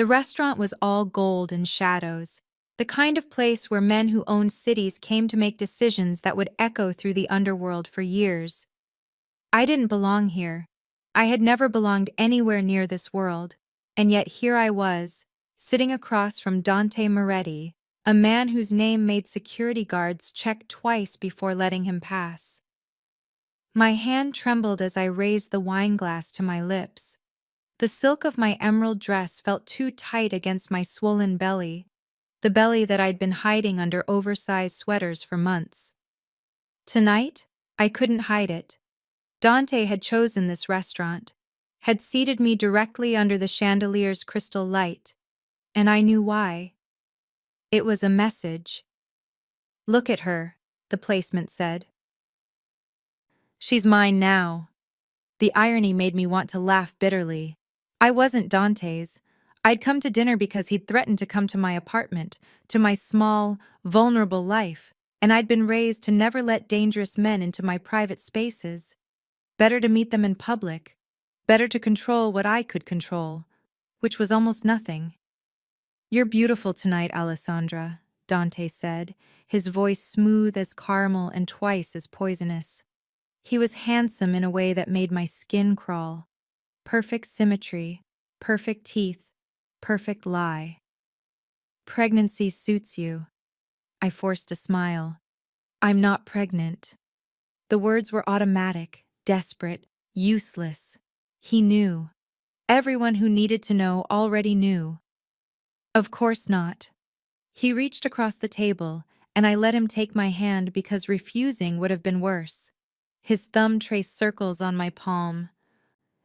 The restaurant was all gold and shadows, the kind of place where men who owned cities came to make decisions that would echo through the underworld for years. I didn't belong here. I had never belonged anywhere near this world, and yet here I was, sitting across from Dante Moretti, a man whose name made security guards check twice before letting him pass. My hand trembled as I raised the wine glass to my lips. The silk of my emerald dress felt too tight against my swollen belly, the belly that I'd been hiding under oversized sweaters for months. Tonight, I couldn't hide it. Dante had chosen this restaurant, had seated me directly under the chandelier's crystal light, and I knew why. It was a message. "Look at her," the placement said. "She's mine now." The irony made me want to laugh bitterly. I wasn't Dante's. I'd come to dinner because he'd threatened to come to my apartment, to my small, vulnerable life, and I'd been raised to never let dangerous men into my private spaces. Better to meet them in public. Better to control what I could control, which was almost nothing. "You're beautiful tonight, Alessandra," Dante said, his voice smooth as caramel and twice as poisonous. He was handsome in a way that made my skin crawl. Perfect symmetry, perfect teeth, perfect lie. "Pregnancy suits you." I forced a smile. "I'm not pregnant." The words were automatic, desperate, useless. He knew. Everyone who needed to know already knew. "Of course not." He reached across the table, and I let him take my hand because refusing would have been worse. His thumb traced circles on my palm.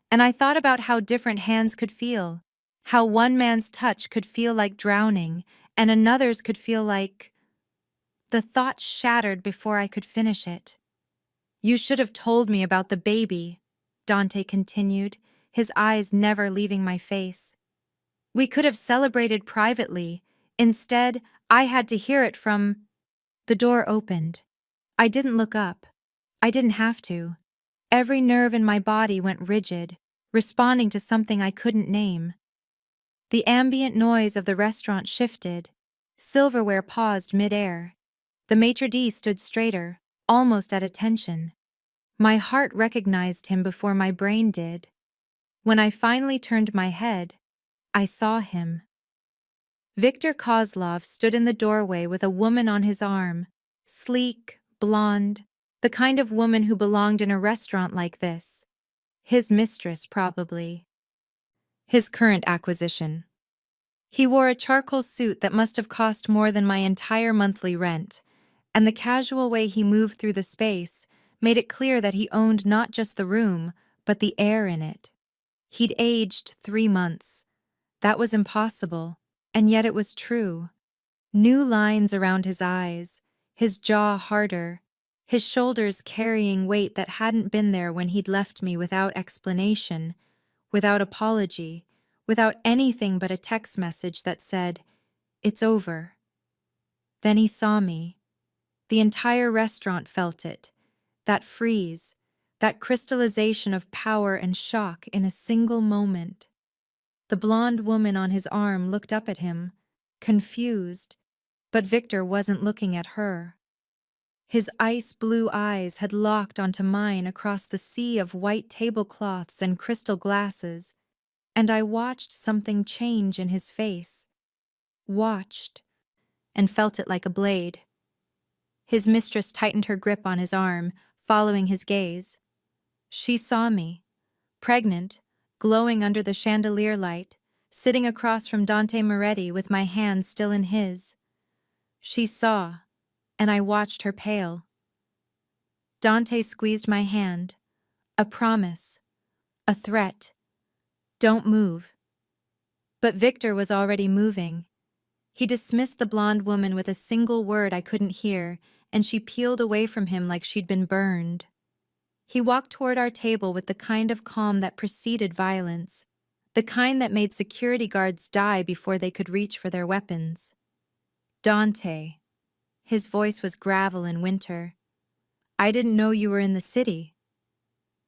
And I thought about how different hands could feel, how one man's touch could feel like drowning, and another's could feel like... The thought shattered before I could finish it. "You should have told me about the baby," Dante continued, his eyes never leaving my face. "We could have celebrated privately. Instead, I had to hear it from..." The door opened. I didn't look up. I didn't have to. Every nerve in my body went rigid, responding to something I couldn't name. The ambient noise of the restaurant shifted. Silverware paused mid-air. The maitre d' stood straighter, almost at attention. My heart recognized him before my brain did. When I finally turned my head, I saw him. Viktor Kozlov stood in the doorway with a woman on his arm, sleek, blonde, the kind of woman who belonged in a restaurant like this. His mistress, probably. His current acquisition. He wore a charcoal suit that must have cost more than my entire monthly rent, and the casual way he moved through the space made it clear that he owned not just the room, but the air in it. He'd aged 3 months. That was impossible, and yet it was true. New lines around his eyes, his jaw harder, his shoulders carrying weight that hadn't been there when he'd left me without explanation, without apology, without anything but a text message that said, "It's over." Then he saw me. The entire restaurant felt it, that freeze, that crystallization of power and shock in a single moment. The blonde woman on his arm looked up at him, confused, but Viktor wasn't looking at her. His ice-blue eyes had locked onto mine across the sea of white tablecloths and crystal glasses, and I watched something change in his face. Watched, and felt it like a blade. His mistress tightened her grip on his arm, following his gaze. She saw me, pregnant, glowing under the chandelier light, sitting across from Dante Moretti with my hand still in his. She saw, and I watched her pale. Dante squeezed my hand. A promise. A threat. "Don't move." But Viktor was already moving. He dismissed the blonde woman with a single word I couldn't hear, and she peeled away from him like she'd been burned. He walked toward our table with the kind of calm that preceded violence, the kind that made security guards die before they could reach for their weapons. "Dante." His voice was gravel in winter. "I didn't know you were in the city."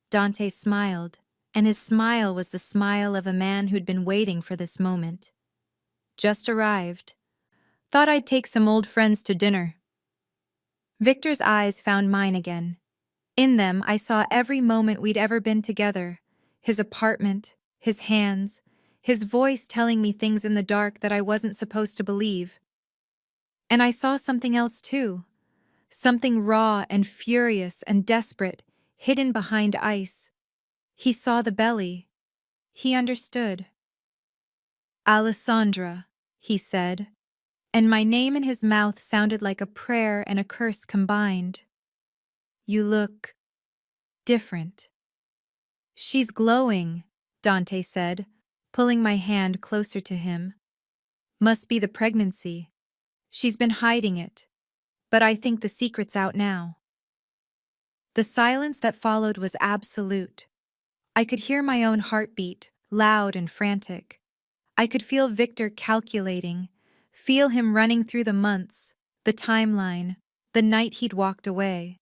Dante smiled, and his smile was the smile of a man who'd been waiting for this moment. Just arrived. Thought I'd take some old friends to dinner. Victor's eyes found mine again. In them, I saw every moment we'd ever been together. His apartment, his hands, his voice telling me things in the dark that I wasn't supposed to believe. And I saw something else too. Something raw and furious and desperate, hidden behind ice. He saw the belly. He understood. Alessandra, he said, and my name in his mouth sounded like a prayer and a curse combined. You look different. She's glowing, Dante said, pulling my hand closer to him. Must be the pregnancy. She's been hiding it, but I think the secret's out now. The silence that followed was absolute. I could hear my own heartbeat, loud and frantic. I could feel Victor calculating, feel him running through the months, the timeline, the night he'd walked away.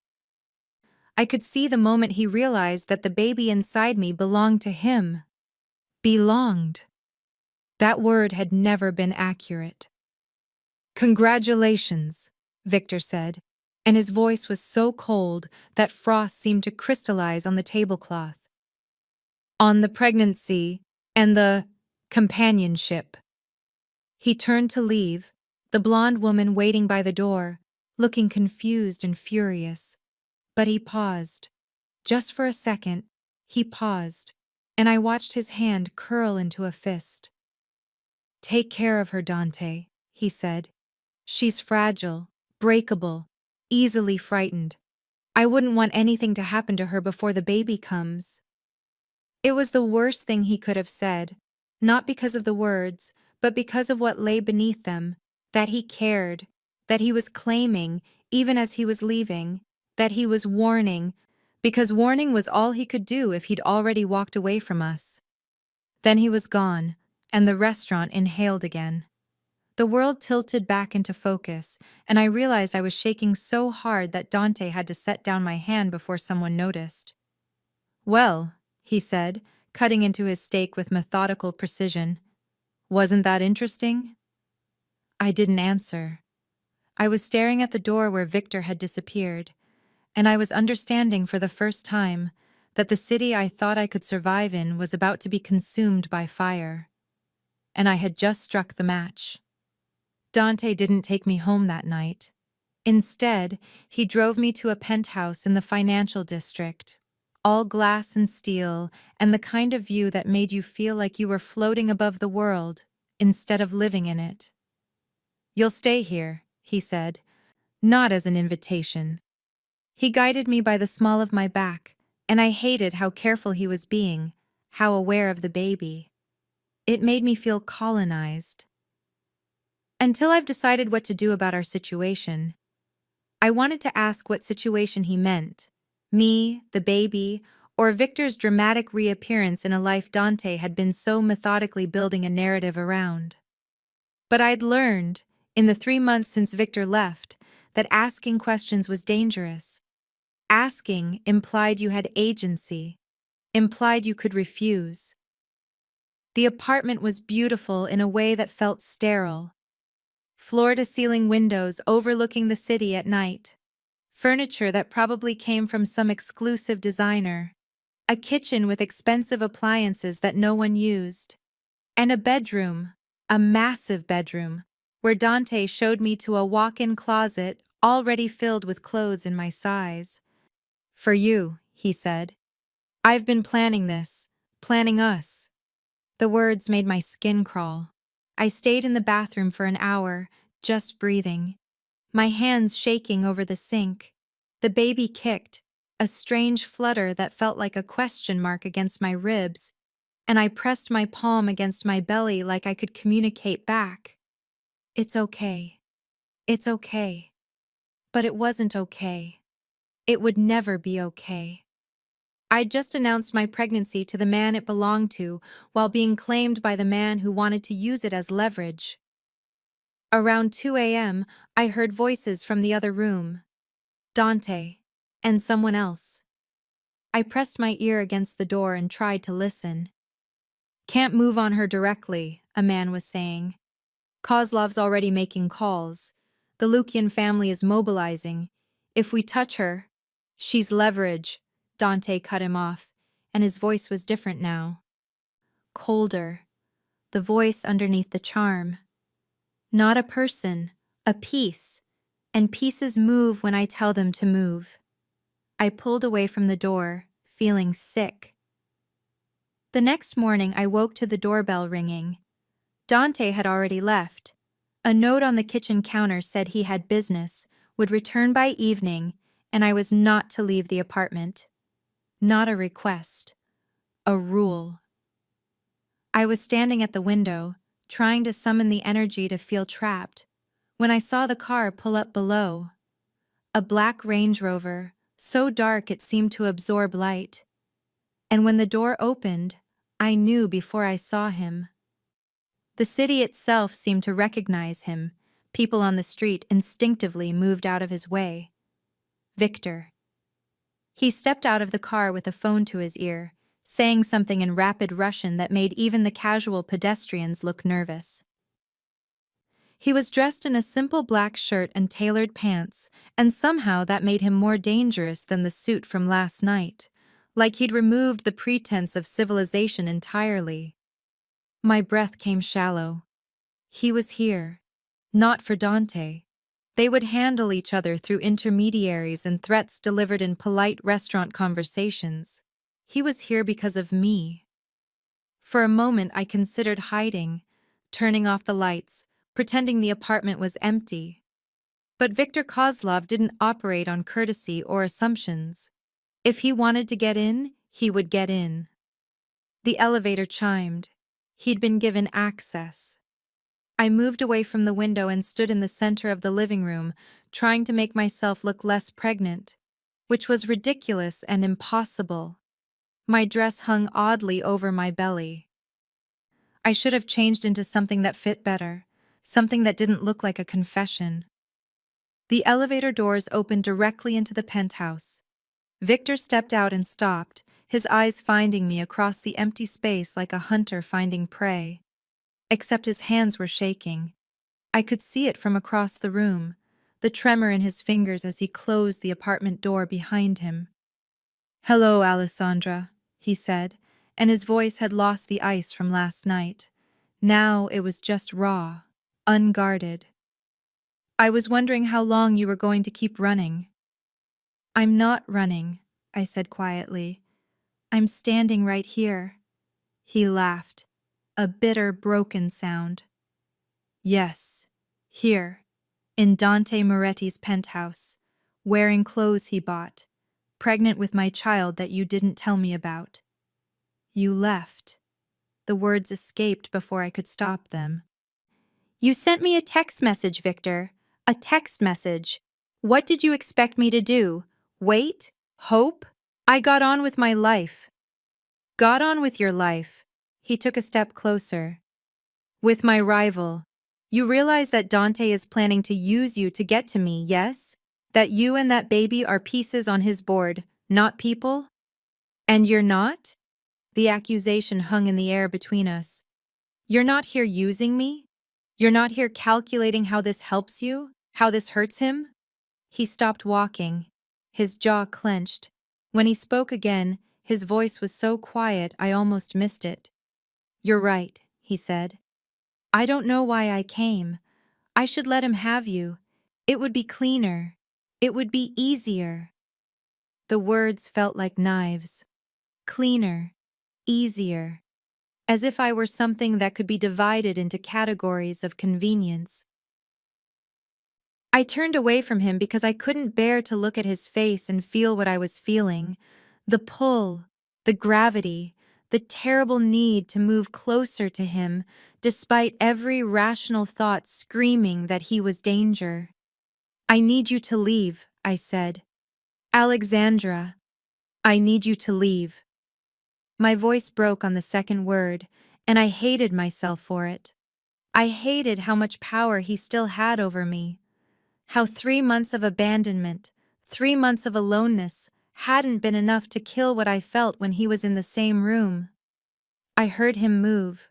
I could see the moment he realized that the baby inside me belonged to him. Belonged. That word had never been accurate. Congratulations, Victor said, and his voice was so cold that frost seemed to crystallize on the tablecloth. On the pregnancy and the companionship. He turned to leave, the blonde woman waiting by the door, looking confused and furious. But he paused. Just for a second, he paused, and I watched his hand curl into a fist. Take care of her, Dante, he said. She's fragile, breakable, easily frightened. I wouldn't want anything to happen to her before the baby comes. It was the worst thing he could have said, not because of the words, but because of what lay beneath them, that he cared, that he was claiming, even as he was leaving, that he was warning, because warning was all he could do if he'd already walked away from us. Then he was gone, and the restaurant inhaled again. The world tilted back into focus, and I realized I was shaking so hard that Dante had to set down my hand before someone noticed. Well, he said, cutting into his steak with methodical precision. Wasn't that interesting? I didn't answer. I was staring at the door where Victor had disappeared, and I was understanding for the first time that the city I thought I could survive in was about to be consumed by fire. And I had just struck the match. Dante didn't take me home that night. Instead, he drove me to a penthouse in the financial district, all glass and steel, and the kind of view that made you feel like you were floating above the world instead of living in it. You'll stay here, he said, not as an invitation. He guided me by the small of my back, and I hated how careful he was being, how aware of the baby. It made me feel colonized. Until I've decided what to do about our situation, I wanted to ask what situation he meant. Me, the baby, or Victor's dramatic reappearance in a life Dante had been so methodically building a narrative around. But I'd learned, in the 3 months since Victor left, that asking questions was dangerous. Asking implied you had agency, implied you could refuse. The apartment was beautiful in a way that felt sterile. Floor-to-ceiling windows overlooking the city at night. Furniture that probably came from some exclusive designer. A kitchen with expensive appliances that no one used. And a bedroom, a massive bedroom, where Dante showed me to a walk-in closet already filled with clothes in my size. For you, he said. I've been planning this, planning us. The words made my skin crawl. I stayed in the bathroom for an hour, just breathing. My hands shaking over the sink. The baby kicked, a strange flutter that felt like a question mark against my ribs, and I pressed my palm against my belly like I could communicate back. It's okay. It's okay. But it wasn't okay. It would never be okay. I'd just announced my pregnancy to the man it belonged to while being claimed by the man who wanted to use it as leverage. Around 2 a.m., I heard voices from the other room. Dante, and someone else. I pressed my ear against the door and tried to listen. Can't move on her directly, a man was saying. Kozlov's already making calls. The Lukian family is mobilizing. If we touch her, she's leverage. Dante cut him off, and his voice was different now. Colder. The voice underneath the charm. Not a person, a piece. And pieces move when I tell them to move. I pulled away from the door, feeling sick. The next morning I woke to the doorbell ringing. Dante had already left. A note on the kitchen counter said he had business, would return by evening, and I was not to leave the apartment. Not a request. A rule. I was standing at the window, trying to summon the energy to feel trapped, when I saw the car pull up below. A black Range Rover, so dark it seemed to absorb light. And when the door opened, I knew before I saw him. The city itself seemed to recognize him. People on the street instinctively moved out of his way. Victor. He stepped out of the car with a phone to his ear, saying something in rapid Russian that made even the casual pedestrians look nervous. He was dressed in a simple black shirt and tailored pants, and somehow that made him more dangerous than the suit from last night, like he'd removed the pretense of civilization entirely. My breath came shallow. He was here. Not for Dante. They would handle each other through intermediaries and threats delivered in polite restaurant conversations. He was here because of me. For a moment I considered hiding, turning off the lights, pretending the apartment was empty. But Viktor Kozlov didn't operate on courtesy or assumptions. If he wanted to get in, he would get in. The elevator chimed. He'd been given access. I moved away from the window and stood in the center of the living room, trying to make myself look less pregnant, which was ridiculous and impossible. My dress hung oddly over my belly. I should have changed into something that fit better, something that didn't look like a confession. The elevator doors opened directly into the penthouse. Victor stepped out and stopped, his eyes finding me across the empty space like a hunter finding prey. Except his hands were shaking. I could see it from across the room, the tremor in his fingers as he closed the apartment door behind him. "Hello, Alessandra," he said, and his voice had lost the ice from last night. Now it was just raw, unguarded. "I was wondering how long you were going to keep running." "I'm not running," I said quietly. "I'm standing right here." He laughed, a bitter, broken sound. "Yes, here, in Dante Moretti's penthouse, wearing clothes he bought, pregnant with my child that you didn't tell me about." "You left." The words escaped before I could stop them. "You sent me a text message, Victor. A text message. What did you expect me to do? Wait? Hope?" "I got on with my life." "Got on with your life." He took a step closer. "With my rival. You realize that Dante is planning to use you to get to me, yes? That you and that baby are pieces on his board, not people? And you're not?" The accusation hung in the air between us. "You're not here using me? You're not here calculating how this helps you? How this hurts him?" He stopped walking. His jaw clenched. When he spoke again, his voice was so quiet I almost missed it. "You're right," he said. "I don't know why I came. I should let him have you. It would be cleaner. It would be easier." The words felt like knives. Cleaner. Easier. As if I were something that could be divided into categories of convenience. I turned away from him because I couldn't bear to look at his face and feel what I was feeling. The pull, the gravity, the terrible need to move closer to him, despite every rational thought screaming that he was danger. "I need you to leave," I said. "Alexandra, I need you to leave." My voice broke on the second word, and I hated myself for it. I hated how much power he still had over me. How 3 months of abandonment, 3 months of aloneness, hadn't been enough to kill what I felt when he was in the same room. I heard him move.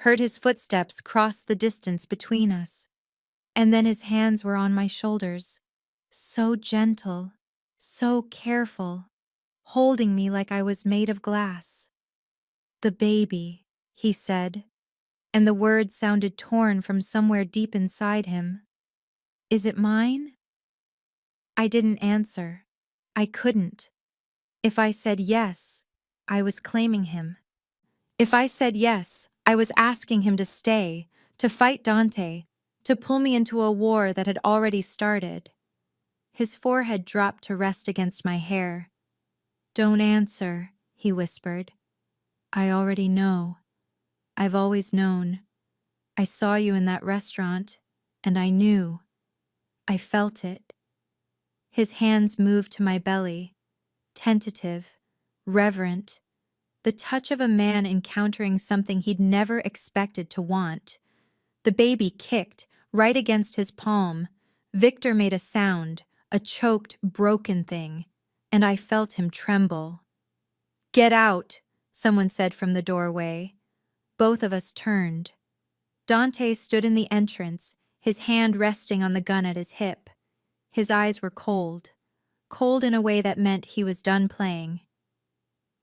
heard his footsteps cross the distance between us. And then his hands were on my shoulders, so gentle, so careful, holding me like I was made of glass. "The baby," he said, and the words sounded torn from somewhere deep inside him. "Is it mine?" I didn't answer. I couldn't. If I said yes, I was claiming him. If I said yes, I was asking him to stay, to fight Dante, to pull me into a war that had already started. His forehead dropped to rest against my hair. "Don't answer," he whispered. "I already know. I've always known. I saw you in that restaurant, and I knew. I felt it." His hands moved to my belly, tentative, reverent, the touch of a man encountering something he'd never expected to want. The baby kicked, right against his palm. Victor made a sound, a choked, broken thing, and I felt him tremble. "Get out," someone said from the doorway. Both of us turned. Dante stood in the entrance, his hand resting on the gun at his hip. His eyes were cold, cold in a way that meant he was done playing.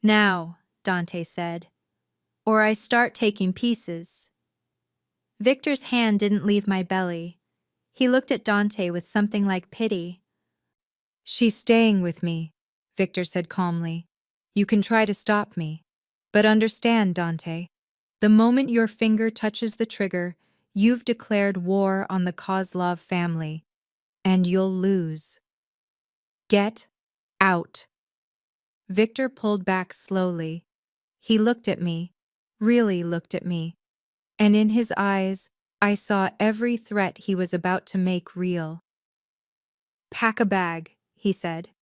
"Now," Dante said, "or I start taking pieces." Victor's hand didn't leave my belly. He looked at Dante with something like pity. "She's staying with me," Victor said calmly. "You can try to stop me. But understand, Dante, the moment your finger touches the trigger, you've declared war on the Kozlov family, and you'll lose. Get out." Victor pulled back slowly. He looked at me, really looked at me, and in his eyes, I saw every threat he was about to make real. "Pack a bag," he said.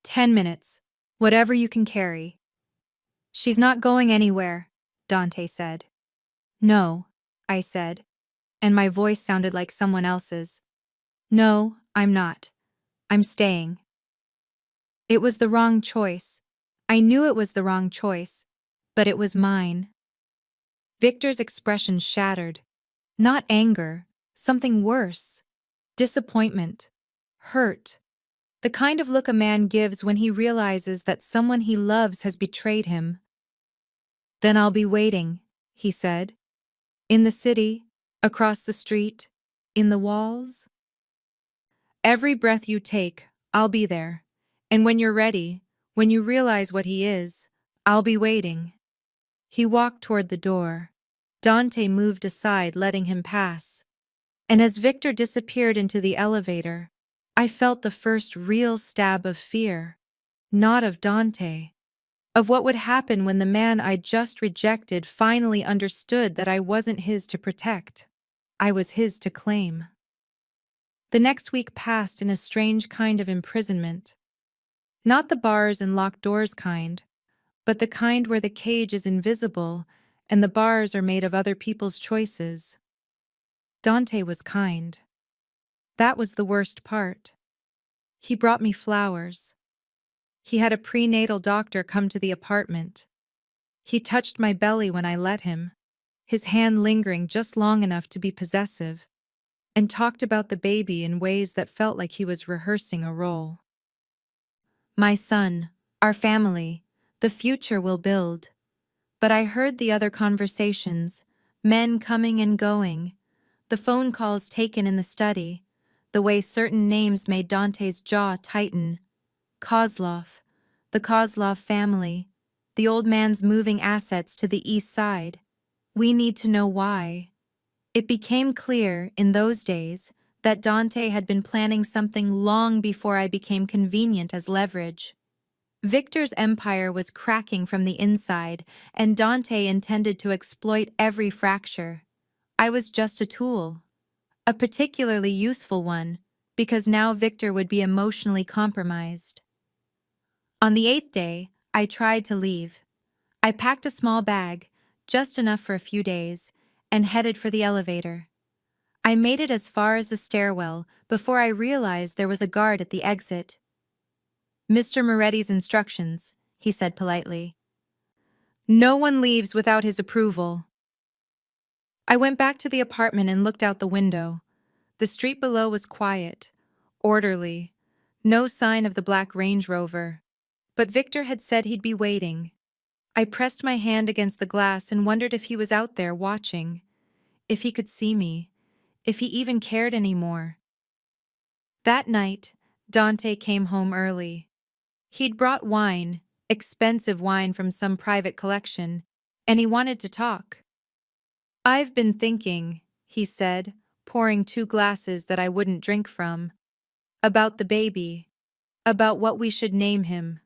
10 minutes, whatever you can carry." "She's not going anywhere," Dante said. "No," I said, and my voice sounded like someone else's. "No, I'm not. I'm staying." It was the wrong choice. I knew it was the wrong choice, but it was mine. Victor's expression shattered. Not anger, something worse. Disappointment. Hurt. The kind of look a man gives when he realizes that someone he loves has betrayed him. "Then I'll be waiting," he said. "In the city, across the street, in the walls. Every breath you take, I'll be there. And when you're ready, when you realize what he is, I'll be waiting." He walked toward the door. Dante moved aside, letting him pass. And as Victor disappeared into the elevator, I felt the first real stab of fear. Not of Dante. Of what would happen when the man I'd just rejected finally understood that I wasn't his to protect. I was his to claim. The next week passed in a strange kind of imprisonment. Not the bars and locked doors kind, but the kind where the cage is invisible and the bars are made of other people's choices. Dante was kind. That was the worst part. He brought me flowers. He had a prenatal doctor come to the apartment. He touched my belly when I let him, his hand lingering just long enough to be possessive, and talked about the baby in ways that felt like he was rehearsing a role. "My son, our family, the future we'll build." But I heard the other conversations, men coming and going, the phone calls taken in the study, the way certain names made Dante's jaw tighten. Kozlov, the Kozlov family, the old man's moving assets to the east side. We need to know why. It became clear, in those days, that Dante had been planning something long before I became convenient as leverage. Victor's empire was cracking from the inside, and Dante intended to exploit every fracture. I was just a tool. A particularly useful one, because now Victor would be emotionally compromised. On the 8th day, I tried to leave. I packed a small bag, just enough for a few days, and headed for the elevator. I made it as far as the stairwell before I realized there was a guard at the exit. "Mr. Moretti's instructions," he said politely. "No one leaves without his approval." I went back to the apartment and looked out the window. The street below was quiet, orderly, no sign of the black Range Rover. But Victor had said he'd be waiting. I pressed my hand against the glass and wondered if he was out there watching, if he could see me, if he even cared anymore. That night, Dante came home early. He'd brought wine, expensive wine from some private collection, and he wanted to talk. "I've been thinking," he said, pouring 2 glasses that I wouldn't drink from, "about the baby, about what we should name him."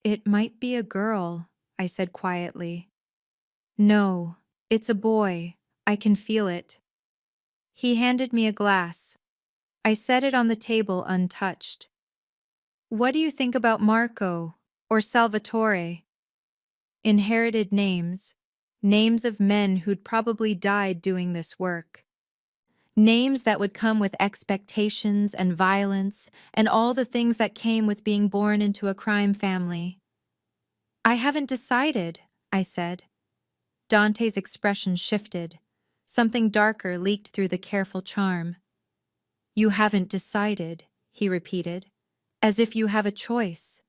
"It might be a girl," I said quietly. "No, it's a boy. I can feel it." He handed me a glass. I set it on the table untouched. "What do you think about Marco or Salvatore?" Inherited names, names of men who'd probably died doing this work. Names that would come with expectations and violence and all the things that came with being born into a crime family. "I haven't decided," I said. Dante's expression shifted. Something darker leaked through the careful charm. "You haven't decided," he repeated, "as if you have a choice.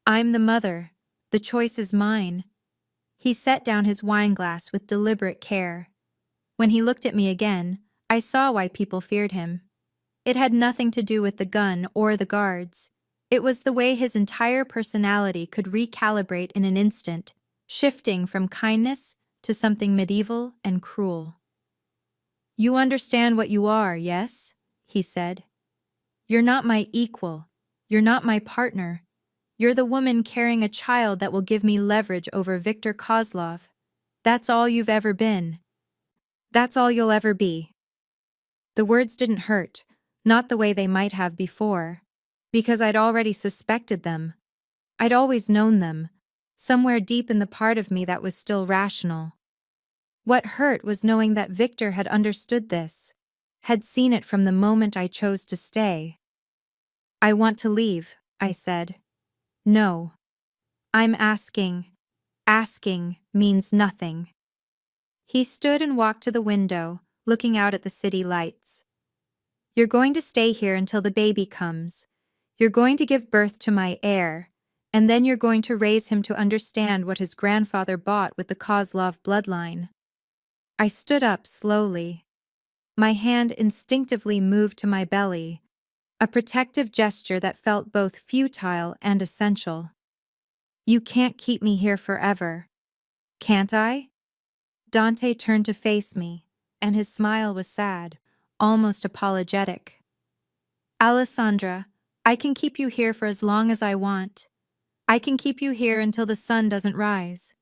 I'm the mother. The choice is mine." He set down his wineglass with deliberate care. When he looked at me again, I saw why people feared him. It had nothing to do with the gun or the guards. It was the way his entire personality could recalibrate in an instant, shifting from kindness to something medieval and cruel. "You understand what you are, yes?" he said. "You're not my equal. You're not my partner. You're the woman carrying a child that will give me leverage over Viktor Kozlov. That's all you've ever been. That's all you'll ever be." The words didn't hurt, not the way they might have before, because I'd already suspected them. I'd always known them, somewhere deep in the part of me that was still rational. What hurt was knowing that Victor had understood this, had seen it from the moment I chose to stay. "I want to leave," I said. "No. I'm asking. Asking means nothing." He stood and walked to the window, looking out at the city lights. "You're going to stay here until the baby comes. You're going to give birth to my heir, and then you're going to raise him to understand what his grandfather bought with the Kozlov bloodline." I stood up slowly. My hand instinctively moved to my belly, a protective gesture that felt both futile and essential. "You can't keep me here forever. Can't I?" Dante turned to face me, and his smile was sad, almost apologetic. "Alessandra, I can keep you here for as long as I want. I can keep you here until the sun doesn't rise.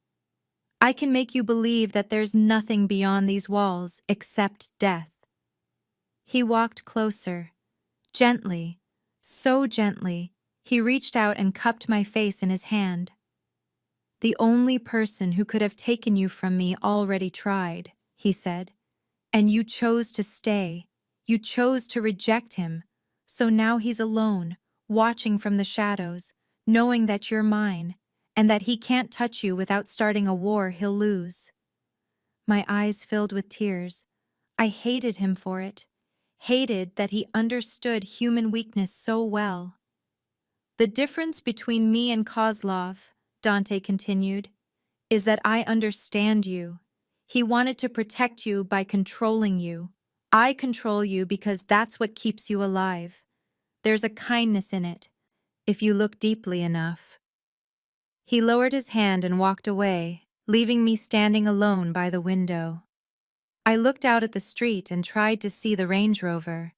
I can make you believe that there's nothing beyond these walls except death." He walked closer. Gently, so gently, he reached out and cupped my face in his hand. "The only person who could have taken you from me already tried," he said. "And you chose to stay. You chose to reject him. So now he's alone, watching from the shadows, knowing that you're mine, and that he can't touch you without starting a war he'll lose." My eyes filled with tears. I hated him for it. Hated that he understood human weakness so well. "The difference between me and Kozlov," Dante continued, "is that I understand you. He wanted to protect you by controlling you. I control you because that's what keeps you alive. There's a kindness in it, if you look deeply enough." He lowered his hand and walked away, leaving me standing alone by the window. I looked out at the street and tried to see the Range Rover,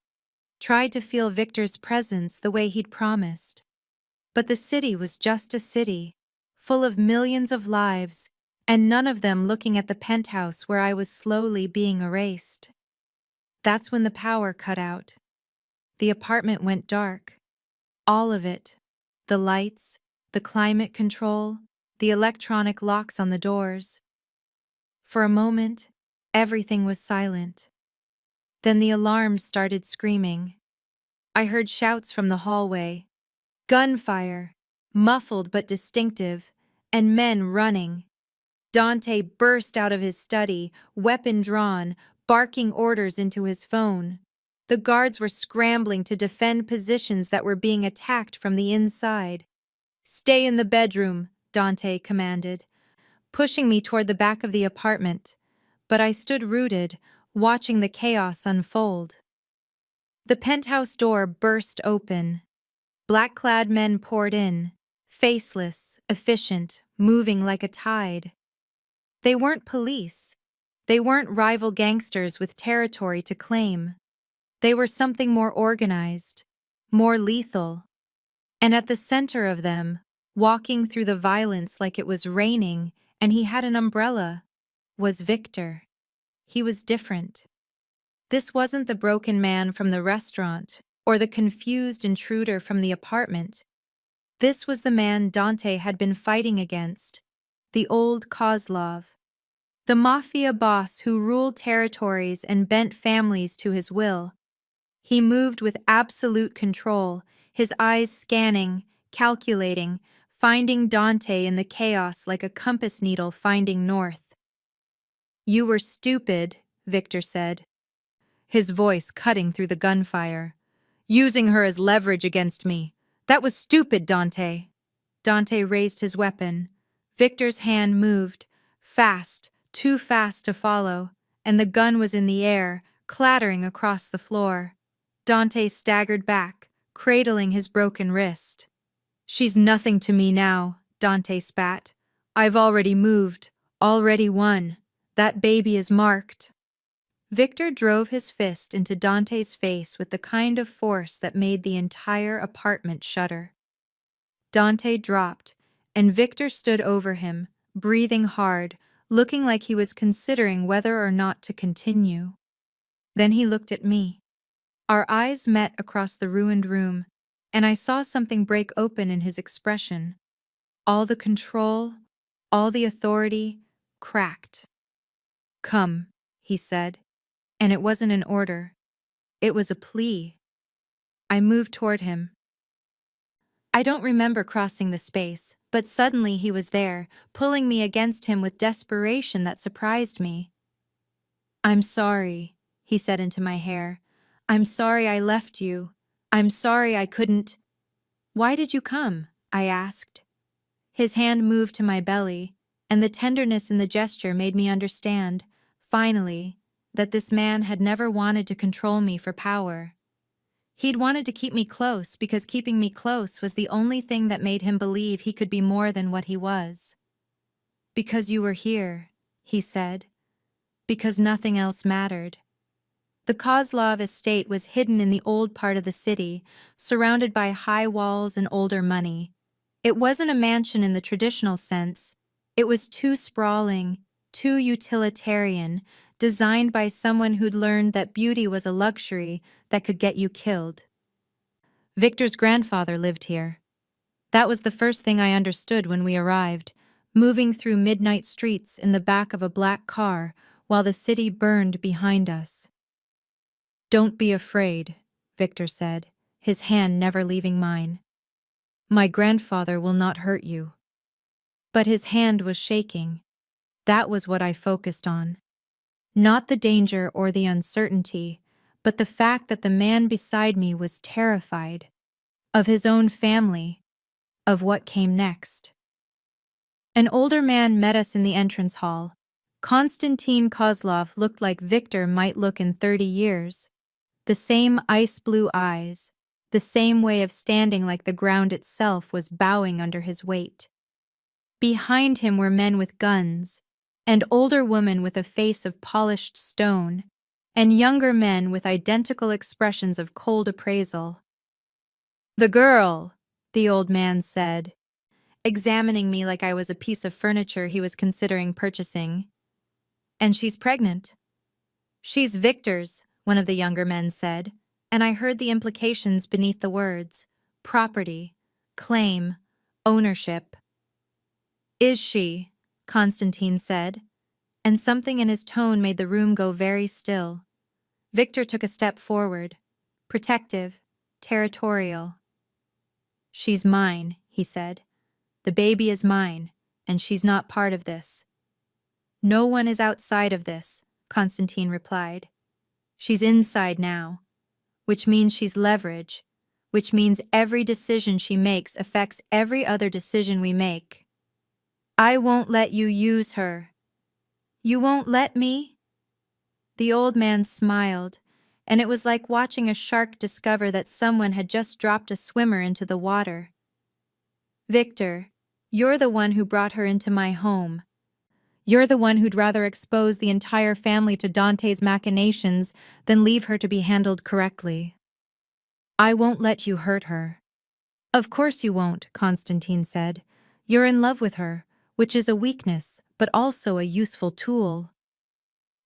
tried to feel Victor's presence the way he'd promised. But the city was just a city, full of millions of lives, and none of them looking at the penthouse where I was slowly being erased. That's when the power cut out. The apartment went dark. All of it. The lights, the climate control, the electronic locks on the doors. For a moment, everything was silent. Then the alarms started screaming. I heard shouts from the hallway. Gunfire, muffled but distinctive, and men running. Dante burst out of his study, weapon drawn, barking orders into his phone. The guards were scrambling to defend positions that were being attacked from the inside. "Stay in the bedroom," Dante commanded, pushing me toward the back of the apartment. But I stood rooted, watching the chaos unfold. The penthouse door burst open. Black-clad men poured in, faceless, efficient, moving like a tide. They weren't police. They weren't rival gangsters with territory to claim. They were something more organized, more lethal. And at the center of them, walking through the violence like it was raining and he had an umbrella, was Victor. He was different. This wasn't the broken man from the restaurant or the confused intruder from the apartment. This was the man Dante had been fighting against, the old Kozlov, the Mafia boss who ruled territories and bent families to his will. He moved with absolute control, his eyes scanning, calculating, finding Dante in the chaos like a compass needle finding north. "You were stupid," Victor said, his voice cutting through the gunfire. "Using her as leverage against me. That was stupid, Dante." Dante raised his weapon. Victor's hand moved, fast, too fast to follow, and the gun was in the air, clattering across the floor. Dante staggered back, cradling his broken wrist. "She's nothing to me now," Dante spat. "I've already moved, already won. That baby is marked." Victor drove his fist into Dante's face with the kind of force that made the entire apartment shudder. Dante dropped, and Victor stood over him, breathing hard, looking like he was considering whether or not to continue. Then he looked at me. Our eyes met across the ruined room, and I saw something break open in his expression. All the control, all the authority, cracked. "Come," he said, and it wasn't an order. It was a plea. I moved toward him. I don't remember crossing the space, but suddenly he was there, pulling me against him with desperation that surprised me. "I'm sorry," he said into my hair. "I'm sorry I left you. I'm sorry I couldn't—" "Why did you come?" I asked. His hand moved to my belly, and the tenderness in the gesture made me understand, finally, that this man had never wanted to control me for power. He'd wanted to keep me close because keeping me close was the only thing that made him believe he could be more than what he was. "Because you were here," he said. "Because nothing else mattered." The Kozlov estate was hidden in the old part of the city, surrounded by high walls and older money. It wasn't a mansion in the traditional sense. It was too sprawling, too utilitarian, designed by someone who'd learned that beauty was a luxury that could get you killed. Victor's grandfather lived here. That was the first thing I understood when we arrived, moving through midnight streets in the back of a black car while the city burned behind us. "Don't be afraid," Victor said, his hand never leaving mine. "My grandfather will not hurt you." But his hand was shaking. That was what I focused on. Not the danger or the uncertainty, but the fact that the man beside me was terrified. Of his own family. Of what came next. An older man met us in the entrance hall. Konstantin Kozlov looked like Victor might look in 30 years. The same ice-blue eyes, the same way of standing like the ground itself was bowing under his weight. Behind him were men with guns, and older women with a face of polished stone, and younger men with identical expressions of cold appraisal. "The girl," the old man said, examining me like I was a piece of furniture he was considering purchasing. "And she's pregnant." "She's Victor's," one of the younger men said, and I heard the implications beneath the words: property, claim, ownership. "Is she?" Constantine said, and something in his tone made the room go very still. Victor took a step forward, protective, territorial. "She's mine," he said. "The baby is mine, and she's not part of this." No one is outside of this, Constantine replied. She's inside now, which means she's leverage, which means every decision she makes affects every other decision we make. I won't let you use her. You won't let me? The old man smiled, and it was like watching a shark discover that someone had just dropped a swimmer into the water. Victor, you're the one who brought her into my home. You're the one who'd rather expose the entire family to Dante's machinations than leave her to be handled correctly. I won't let you hurt her. Of course you won't, Constantine said. You're in love with her, which is a weakness, but also a useful tool.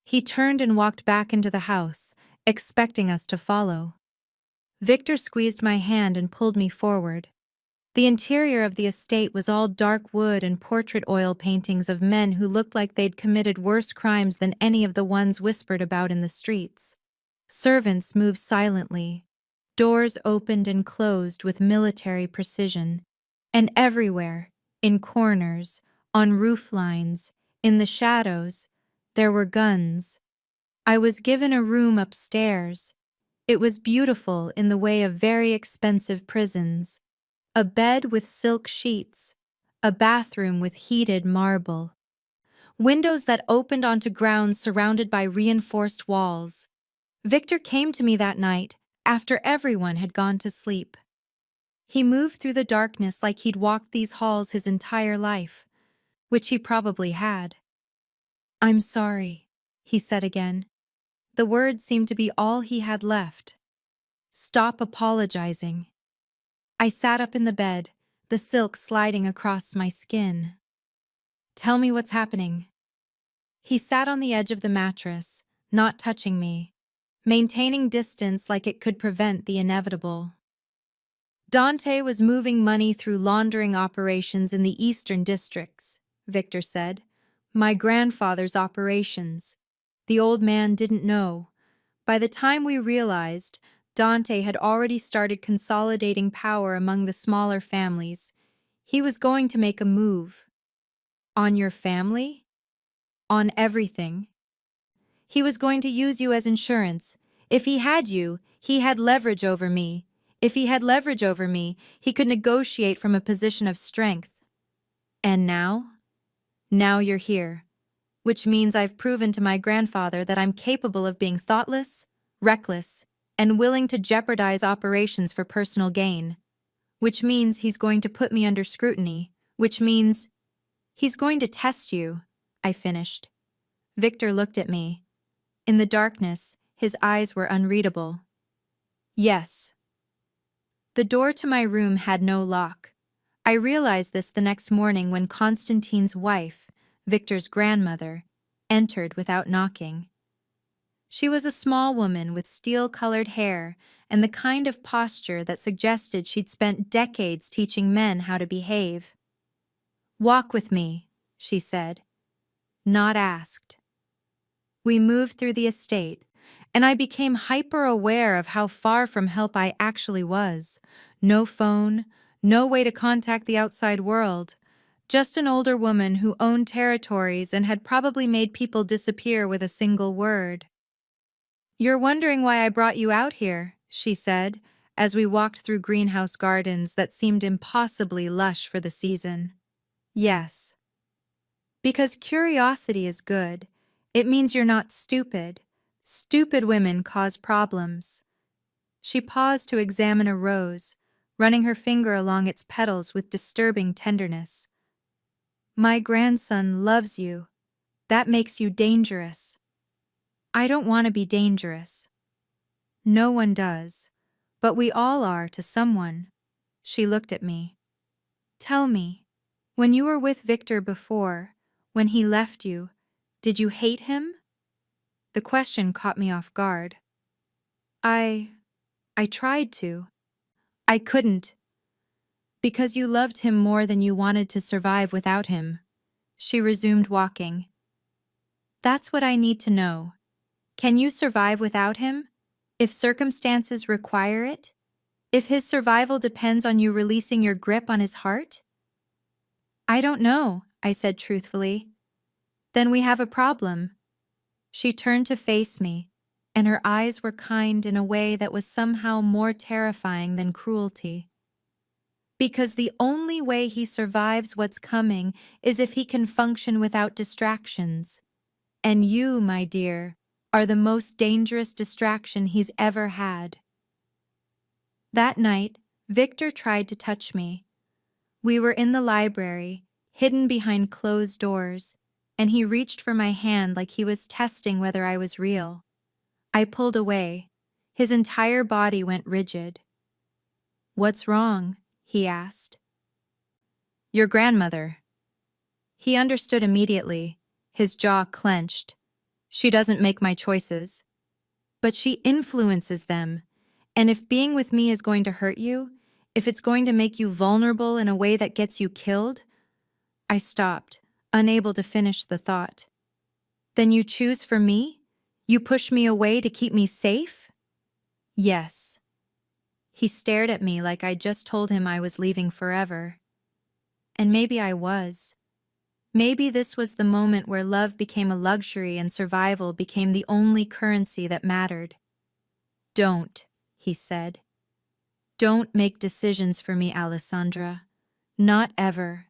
He turned and walked back into the house, expecting us to follow. Victor squeezed my hand and pulled me forward. The interior of the estate was all dark wood and portrait oil paintings of men who looked like they'd committed worse crimes than any of the ones whispered about in the streets. Servants moved silently. Doors opened and closed with military precision. And everywhere, in corners, on roof lines, in the shadows, there were guns. I was given a room upstairs. It was beautiful in the way of very expensive prisons. A bed with silk sheets, a bathroom with heated marble, windows that opened onto grounds surrounded by reinforced walls. Victor came to me that night, after everyone had gone to sleep. He moved through the darkness like he'd walked these halls his entire life, which he probably had. I'm sorry, he said again. The words seemed to be all he had left. Stop apologizing. I sat up in the bed, the silk sliding across my skin. Tell me what's happening. He sat on the edge of the mattress, not touching me, maintaining distance like it could prevent the inevitable. Dante was moving money through laundering operations in the eastern districts, Victor said. My grandfather's operations. The old man didn't know. By the time we realized, Dante had already started consolidating power among the smaller families. He was going to make a move. On your family? On everything. He was going to use you as insurance. If he had you, he had leverage over me. If he had leverage over me, he could negotiate from a position of strength. And now? Now you're here. Which means I've proven to my grandfather that I'm capable of being thoughtless, reckless, and willing to jeopardize operations for personal gain. Which means he's going to put me under scrutiny. Which means he's going to test you, I finished. Victor looked at me. In the darkness, his eyes were unreadable. Yes. The door to my room had no lock. I realized this the next morning when Constantine's wife, Victor's grandmother, entered without knocking. She was a small woman with steel-colored hair and the kind of posture that suggested she'd spent decades teaching men how to behave. Walk with me, she said. Not asked. We moved through the estate, and I became hyper-aware of how far from help I actually was. No phone, no way to contact the outside world. Just an older woman who owned territories and had probably made people disappear with a single word. You're wondering why I brought you out here, she said, as we walked through greenhouse gardens that seemed impossibly lush for the season. Yes. Because curiosity is good. It means you're not stupid. Stupid women cause problems. She paused to examine a rose, running her finger along its petals with disturbing tenderness. My grandson loves you. That makes you dangerous. I don't want to be dangerous. No one does, but we all are to someone. She looked at me. Tell me, when you were with Victor before, when he left you, did you hate him? The question caught me off guard. I tried to. I couldn't. Because you loved him more than you wanted to survive without him. She resumed walking. That's what I need to know. Can you survive without him? If circumstances require it? If his survival depends on you releasing your grip on his heart? I don't know, I said truthfully. Then we have a problem. She turned to face me, and her eyes were kind in a way that was somehow more terrifying than cruelty. Because the only way he survives what's coming is if he can function without distractions. And you, my dear, are the most dangerous distraction he's ever had. That night, Victor tried to touch me. We were in the library, hidden behind closed doors, and he reached for my hand like he was testing whether I was real. I pulled away. His entire body went rigid. "What's wrong?" he asked. "Your grandmother." He understood immediately, his jaw clenched. "She doesn't make my choices, but she influences them. And if being with me is going to hurt you, if it's going to make you vulnerable in a way that gets you killed..." I stopped, unable to finish the thought. "Then you choose for me? You push me away to keep me safe?" "Yes." He stared at me like I just told him I was leaving forever. And maybe I was. Maybe this was the moment where love became a luxury and survival became the only currency that mattered. "Don't," he said. "Don't make decisions for me, Alessandra. Not ever.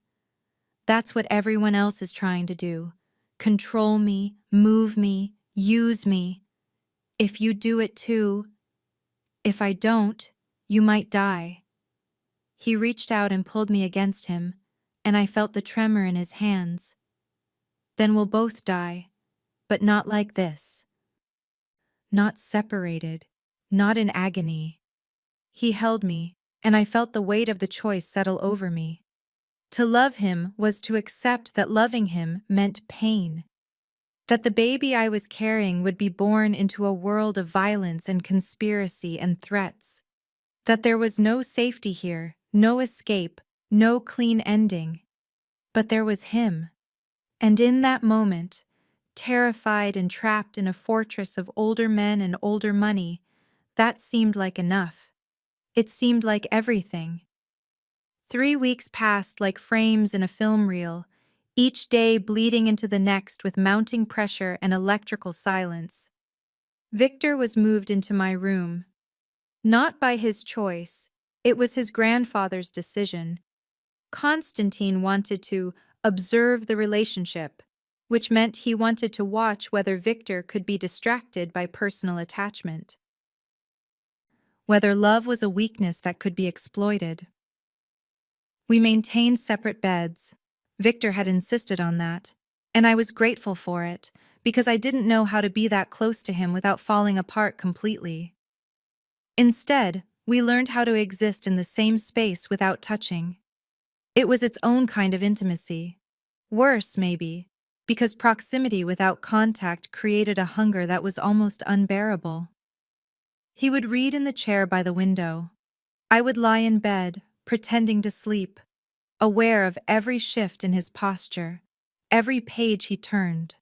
That's what everyone else is trying to do. Control me, move me, use me. If you do it too, if I don't, you might die." He reached out and pulled me against him, and I felt the tremor in his hands. "Then we'll both die, but not like this. Not separated, not in agony." He held me, and I felt the weight of the choice settle over me. To love him was to accept that loving him meant pain. That the baby I was carrying would be born into a world of violence and conspiracy and threats. That there was no safety here, no escape, no clean ending. But there was him. And in that moment, terrified and trapped in a fortress of older men and older money, that seemed like enough. It seemed like everything. 3 weeks passed like frames in a film reel, each day bleeding into the next with mounting pressure and electrical silence. Victor was moved into my room. Not by his choice, it was his grandfather's decision. Constantine wanted to observe the relationship, which meant he wanted to watch whether Victor could be distracted by personal attachment. Whether love was a weakness that could be exploited. We maintained separate beds. Victor had insisted on that, and I was grateful for it, because I didn't know how to be that close to him without falling apart completely. Instead, we learned how to exist in the same space without touching. It was its own kind of intimacy. Worse, maybe, because proximity without contact created a hunger that was almost unbearable. He would read in the chair by the window. I would lie in bed, pretending to sleep, aware of every shift in his posture, every page he turned.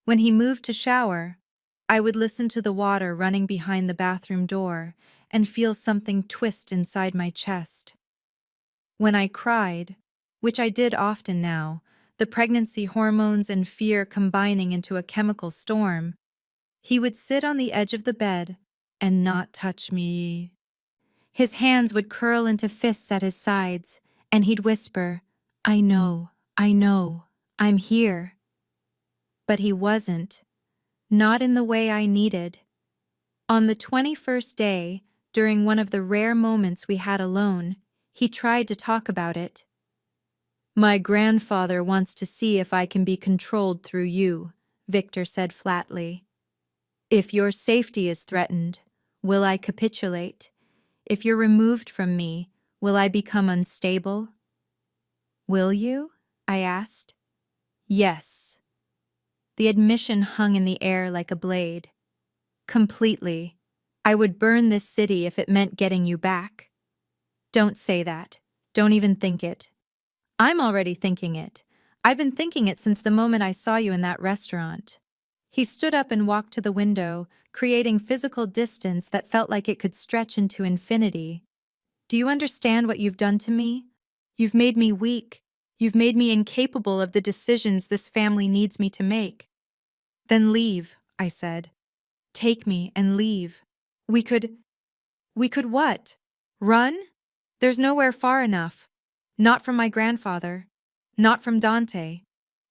When he moved to shower, I would listen to the water running behind the bathroom door and feel something twist inside my chest. When I cried, which I did often now, the pregnancy hormones and fear combining into a chemical storm, he would sit on the edge of the bed and not touch me. His hands would curl into fists at his sides, and he'd whisper, I know, I'm here." But he wasn't. Not in the way I needed. On the 21st day, during one of the rare moments we had alone, he tried to talk about it. "My grandfather wants to see if I can be controlled through you," Victor said flatly. "If your safety is threatened, will I capitulate? If you're removed from me, will I become unstable?" "Will you?" I asked. "Yes." The admission hung in the air like a blade. "Completely. I would burn this city if it meant getting you back." "Don't say that. Don't even think it." "I'm already thinking it. I've been thinking it since the moment I saw you in that restaurant." He stood up and walked to the window, creating physical distance that felt like it could stretch into infinity. "Do you understand what you've done to me? You've made me weak. You've made me incapable of the decisions this family needs me to make. Then leave, I said. Take me and leave. We could what? Run? There's nowhere far enough. Not from my grandfather. Not from Dante.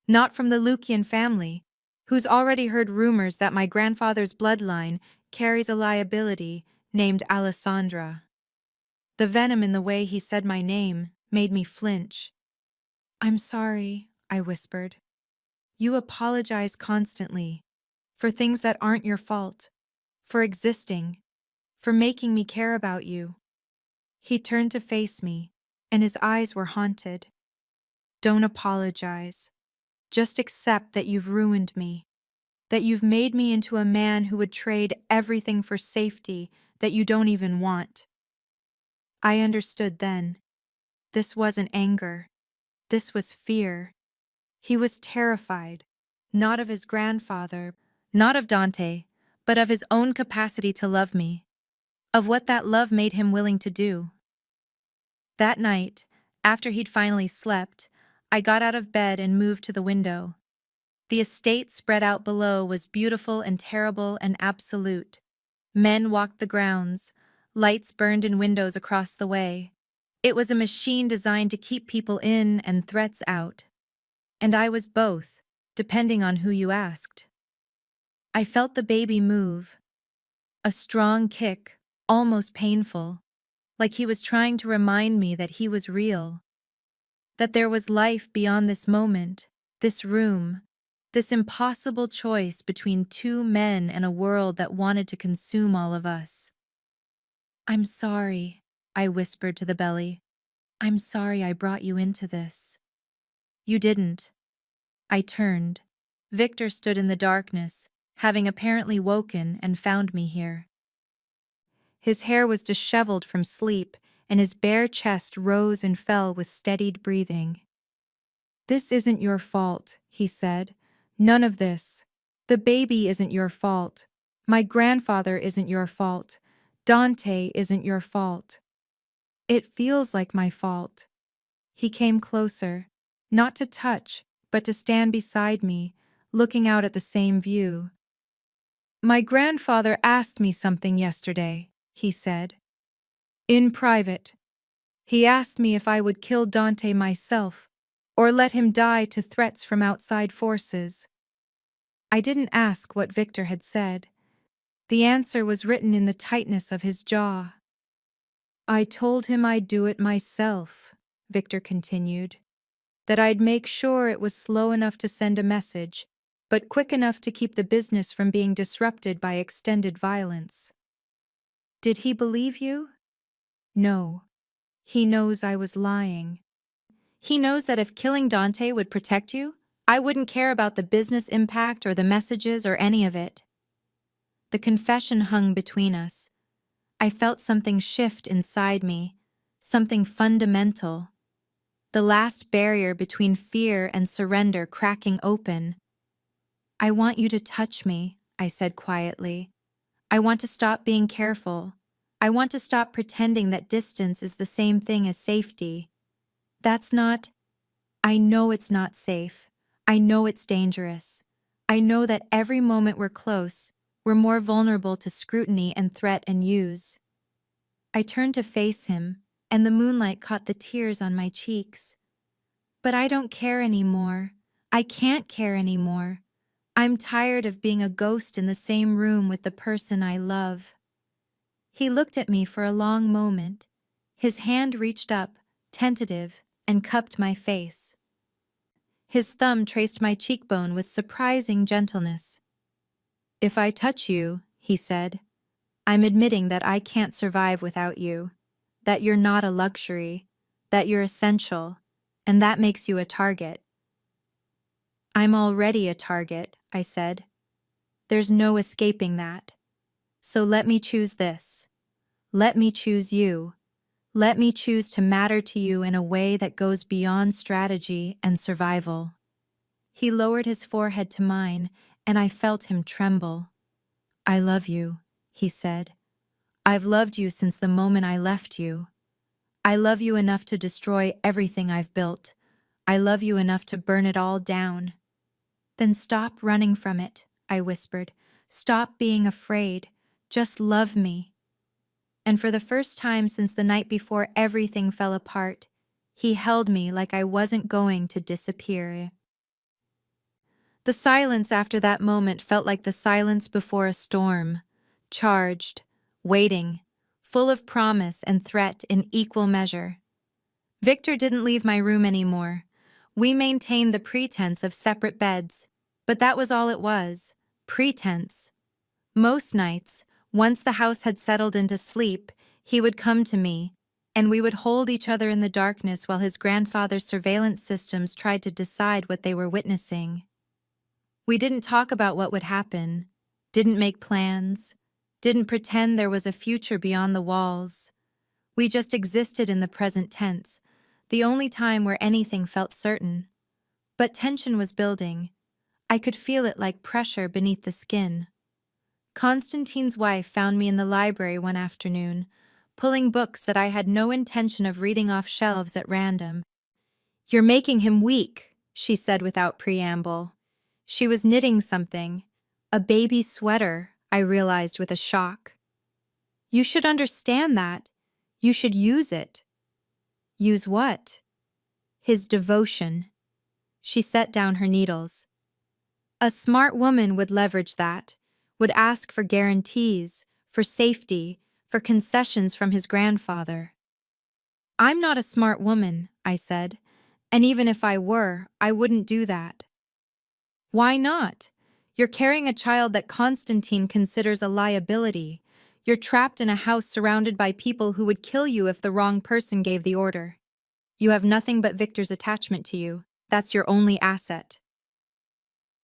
Not from the Lucian family, who's already heard rumors that my grandfather's bloodline carries a liability named Alessandra. The venom in the way he said my name made me flinch. I'm sorry, I whispered. You apologize constantly for things that aren't your fault, for existing, for making me care about you. He turned to face me, and his eyes were haunted. Don't apologize. Just accept that you've ruined me, that you've made me into a man who would trade everything for safety that you don't even want. I understood then. This wasn't anger. This was fear. He was terrified, not of his grandfather, not of Dante, but of his own capacity to love me, of what that love made him willing to do. That night, after he'd finally slept, I got out of bed and moved to the window. The estate spread out below was beautiful and terrible and absolute. Men walked the grounds. Lights burned in windows across the way. It was a machine designed to keep people in and threats out. And I was both, depending on who you asked. I felt the baby move. A strong kick, almost painful, like he was trying to remind me that he was real. That there was life beyond this moment, this room, this impossible choice between two men and a world that wanted to consume all of us. I'm sorry, I whispered to the belly. I'm sorry I brought you into this. You didn't. I turned. Victor stood in the darkness, having apparently woken and found me here. His hair was disheveled from sleep, and his bare chest rose and fell with steadied breathing. This isn't your fault, he said. None of this. The baby isn't your fault. My grandfather isn't your fault. Dante isn't your fault. It feels like my fault. He came closer, not to touch, but to stand beside me, looking out at the same view. My grandfather asked me something yesterday, he said. In private. He asked me if I would kill Dante myself, or let him die to threats from outside forces. I didn't ask what Victor had said. The answer was written in the tightness of his jaw. I told him I'd do it myself, Victor continued, that I'd make sure it was slow enough to send a message, but quick enough to keep the business from being disrupted by extended violence. Did he believe you? No. He knows I was lying. He knows that if killing Dante would protect you, I wouldn't care about the business impact or the messages or any of it. The confession hung between us. I felt something shift inside me, something fundamental. The last barrier between fear and surrender cracking open. I want you to touch me, I said quietly. I want to stop being careful. I want to stop pretending that distance is the same thing as safety. That's not... I know it's not safe. I know it's dangerous. I know that every moment we're close, we're more vulnerable to scrutiny and threat and use. I turned to face him, and the moonlight caught the tears on my cheeks. But I don't care anymore. I can't care anymore. I'm tired of being a ghost in the same room with the person I love. He looked at me for a long moment. His hand reached up, tentative, and cupped my face. His thumb traced my cheekbone with surprising gentleness. If I touch you, he said, I'm admitting that I can't survive without you, that you're not a luxury, that you're essential, and that makes you a target. I'm already a target, I said. There's no escaping that. So let me choose this. Let me choose you. Let me choose to matter to you in a way that goes beyond strategy and survival. He lowered his forehead to mine, and I felt him tremble. I love you, he said. I've loved you since the moment I left you. I love you enough to destroy everything I've built. I love you enough to burn it all down. Then stop running from it, I whispered. Stop being afraid. Just love me. And for the first time since the night before everything fell apart, he held me like I wasn't going to disappear. The silence after that moment felt like the silence before a storm, charged, waiting, full of promise and threat in equal measure. Victor didn't leave my room anymore. We maintained the pretense of separate beds, but that was all it was, pretense. Most nights, once the house had settled into sleep, he would come to me, and we would hold each other in the darkness while his grandfather's surveillance systems tried to decide what they were witnessing. We didn't talk about what would happen, didn't make plans, didn't pretend there was a future beyond the walls. We just existed in the present tense, the only time where anything felt certain. But tension was building. I could feel it like pressure beneath the skin. Constantine's wife found me in the library one afternoon, pulling books that I had no intention of reading off shelves at random. "You're making him weak," she said without preamble. She was knitting something, a baby sweater, I realized with a shock. "You should understand that. You should use it." "Use what?" "His devotion." She set down her needles. "A smart woman would leverage that, would ask for guarantees, for safety, for concessions from his grandfather." "I'm not a smart woman," I said, "and even if I were, I wouldn't do that." "Why not? You're carrying a child that Constantine considers a liability. You're trapped in a house surrounded by people who would kill you if the wrong person gave the order. You have nothing but Victor's attachment to you. That's your only asset."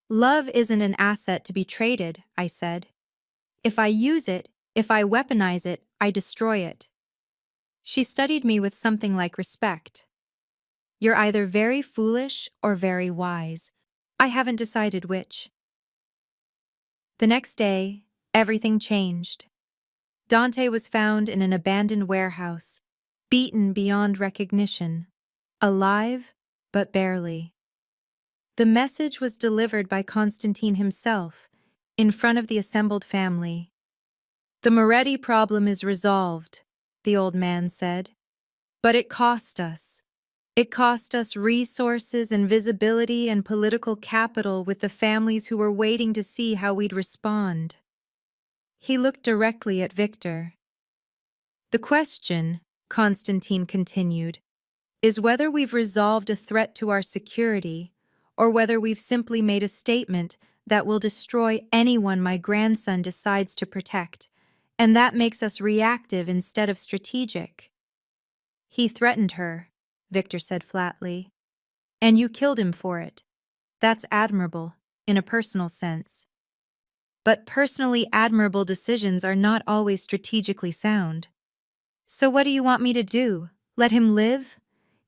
"Love isn't an asset to be traded," I said. "If I use it, if I weaponize it, I destroy it." She studied me with something like respect. "You're either very foolish or very wise. I haven't decided which." The next day, everything changed. Dante was found in an abandoned warehouse, beaten beyond recognition, alive, but barely. The message was delivered by Constantine himself, in front of the assembled family. "The Moretti problem is resolved," the old man said. "But it cost us. It cost us resources and visibility and political capital with the families who were waiting to see how we'd respond." He looked directly at Victor. "The question," Constantine continued, "is whether we've resolved a threat to our security or whether we've simply made a statement that will destroy anyone my grandson decides to protect, and that makes us reactive instead of strategic." "He threatened her," Victor said flatly, "and you killed him for it. That's admirable, in a personal sense. But personally admirable decisions are not always strategically sound. So what do you want me to do? Let him live?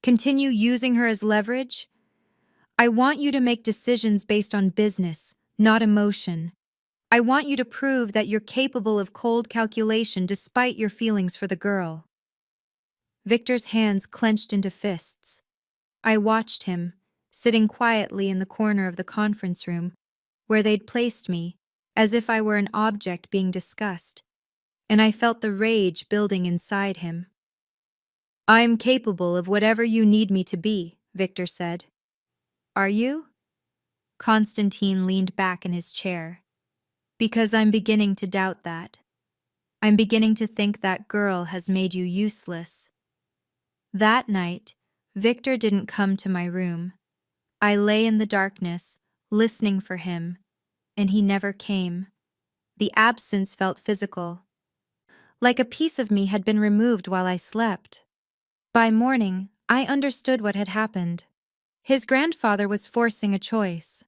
Continue using her as leverage? I want you to make decisions based on business, not emotion. I want you to prove that you're capable of cold calculation despite your feelings for the girl." Victor's hands clenched into fists. I watched him, sitting quietly in the corner of the conference room, where they'd placed me, as if I were an object being discussed, and I felt the rage building inside him. "I'm capable of whatever you need me to be," Victor said. "Are you?" Constantine leaned back in his chair. "Because I'm beginning to doubt that. I'm beginning to think that girl has made you useless." That night, Victor didn't come to my room. I lay in the darkness, listening for him, and he never came. The absence felt physical, like a piece of me had been removed while I slept. By morning, I understood what had happened. His grandfather was forcing a choice.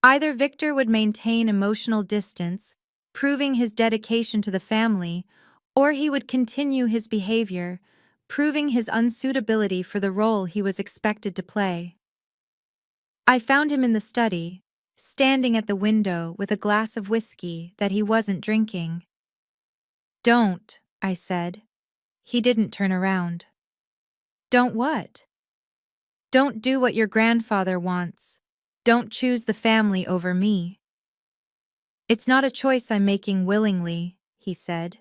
Either Victor would maintain emotional distance, proving his dedication to the family, or he would continue his behavior, proving his unsuitability for the role he was expected to play. I found him in the study, standing at the window with a glass of whiskey that he wasn't drinking. "Don't," I said. He didn't turn around. "Don't what?" Don't do what your grandfather wants. Don't choose the family over me. It's not a choice I'm making willingly, he said.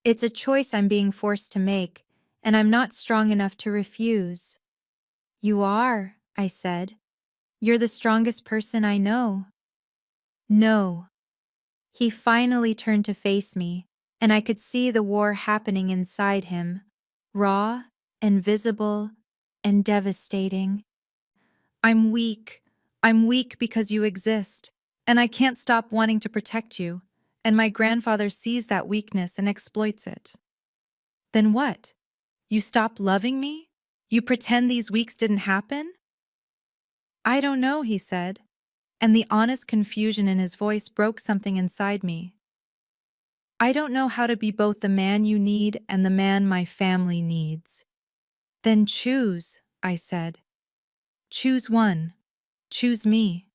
It's a choice I'm being forced to make, and I'm not strong enough to refuse. You are, I said. You're the strongest person I know. No. He finally turned to face me, and I could see the war happening inside him, raw and visible and devastating. I'm weak. I'm weak because you exist, and I can't stop wanting to protect you, and my grandfather sees that weakness and exploits it. Then what? You stop loving me? You pretend these weeks didn't happen? I don't know, he said, and the honest confusion in his voice broke something inside me. I don't know how to be both the man you need and the man my family needs. Then choose, I said. Choose one. Choose me.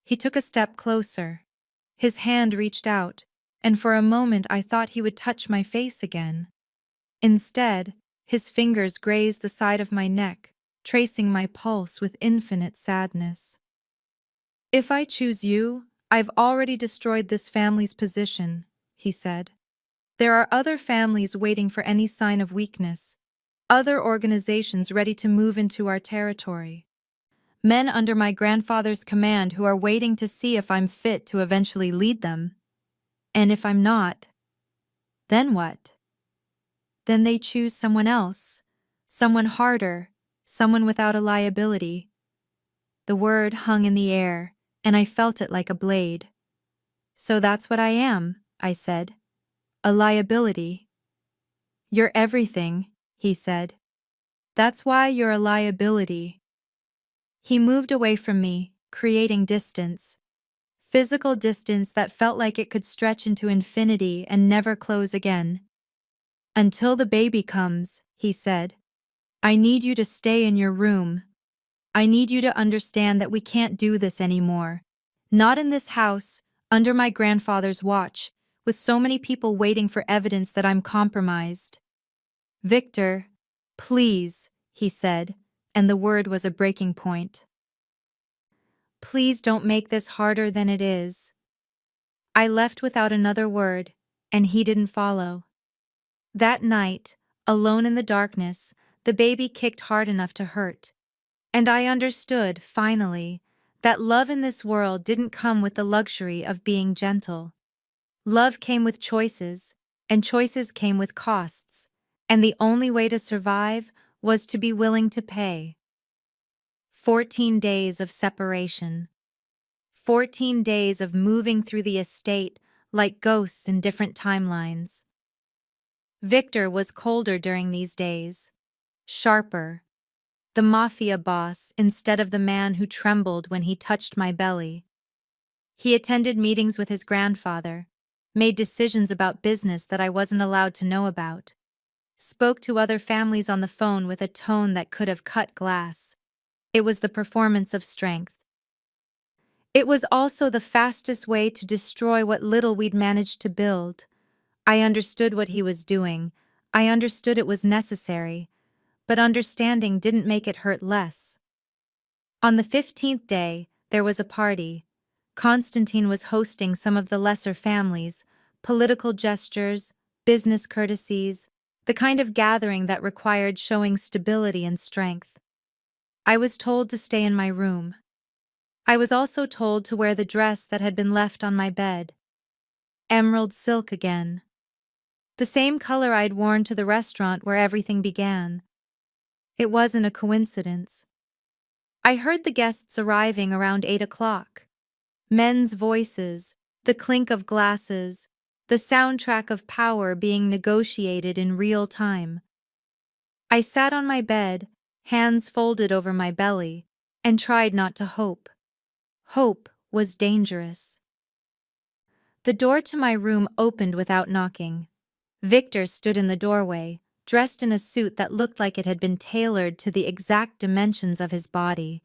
He took a step closer. His hand reached out, and for a moment I thought he would touch my face again. Instead, his fingers grazed the side of my neck, tracing my pulse with infinite sadness. If I choose you, I've already destroyed this family's position, he said. There are other families waiting for any sign of weakness, other organizations ready to move into our territory. Men under my grandfather's command who are waiting to see if I'm fit to eventually lead them. And if I'm not, then what? Then they choose someone else, someone harder, someone without a liability. The word hung in the air, and I felt it like a blade. So that's what I am, I said. A liability. You're everything, he said. That's why you're a liability. He moved away from me, creating distance. Physical distance that felt like it could stretch into infinity and never close again. Until the baby comes, he said. I need you to stay in your room. I need you to understand that we can't do this anymore. Not in this house, under my grandfather's watch, with so many people waiting for evidence that I'm compromised. Victor, please, he said, and the word was a breaking point. Please don't make this harder than it is. I left without another word, and he didn't follow. That night, alone in the darkness, the baby kicked hard enough to hurt. And I understood, finally, that love in this world didn't come with the luxury of being gentle. Love came with choices, and choices came with costs, and the only way to survive was to be willing to pay. 14 days of separation. 14 days of moving through the estate like ghosts in different timelines. Victor was colder during these days, sharper, the Mafia boss instead of the man who trembled when he touched my belly. He attended meetings with his grandfather, made decisions about business that I wasn't allowed to know about, spoke to other families on the phone with a tone that could have cut glass. It was the performance of strength. It was also the fastest way to destroy what little we'd managed to build. I understood what he was doing. I understood it was necessary, but understanding didn't make it hurt less. On the 15th day, there was a party. Constantine was hosting some of the lesser families, political gestures, business courtesies, the kind of gathering that required showing stability and strength. I was told to stay in my room. I was also told to wear the dress that had been left on my bed. Emerald silk again. The same color I'd worn to the restaurant where everything began. It wasn't a coincidence. I heard the guests arriving around 8 o'clock. Men's voices, the clink of glasses, the soundtrack of power being negotiated in real time. I sat on my bed, hands folded over my belly, and tried not to hope. Hope was dangerous. The door to my room opened without knocking. Victor stood in the doorway, dressed in a suit that looked like it had been tailored to the exact dimensions of his body.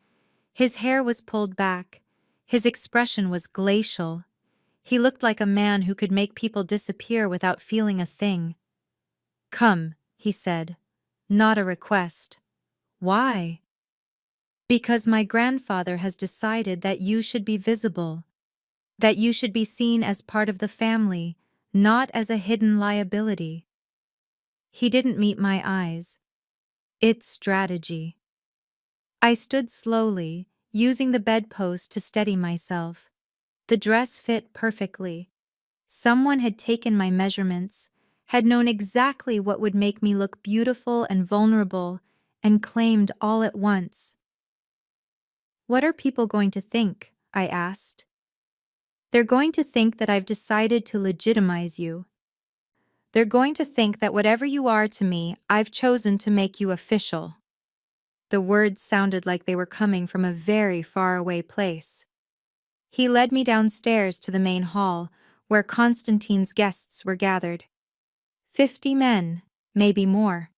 His hair was pulled back. His expression was glacial. He looked like a man who could make people disappear without feeling a thing. Come, he said. Not a request. Why? Because my grandfather has decided that you should be visible, that you should be seen as part of the family, not as a hidden liability. He didn't meet my eyes. It's strategy. I stood slowly, using the bedpost to steady myself. The dress fit perfectly. Someone had taken my measurements, had known exactly what would make me look beautiful and vulnerable, and claimed all at once. What are people going to think? I asked. They're going to think that I've decided to legitimize you. They're going to think that whatever you are to me, I've chosen to make you official. The words sounded like they were coming from a very far-away place. He led me downstairs to the main hall, where Constantine's guests were gathered. 50 men, maybe more.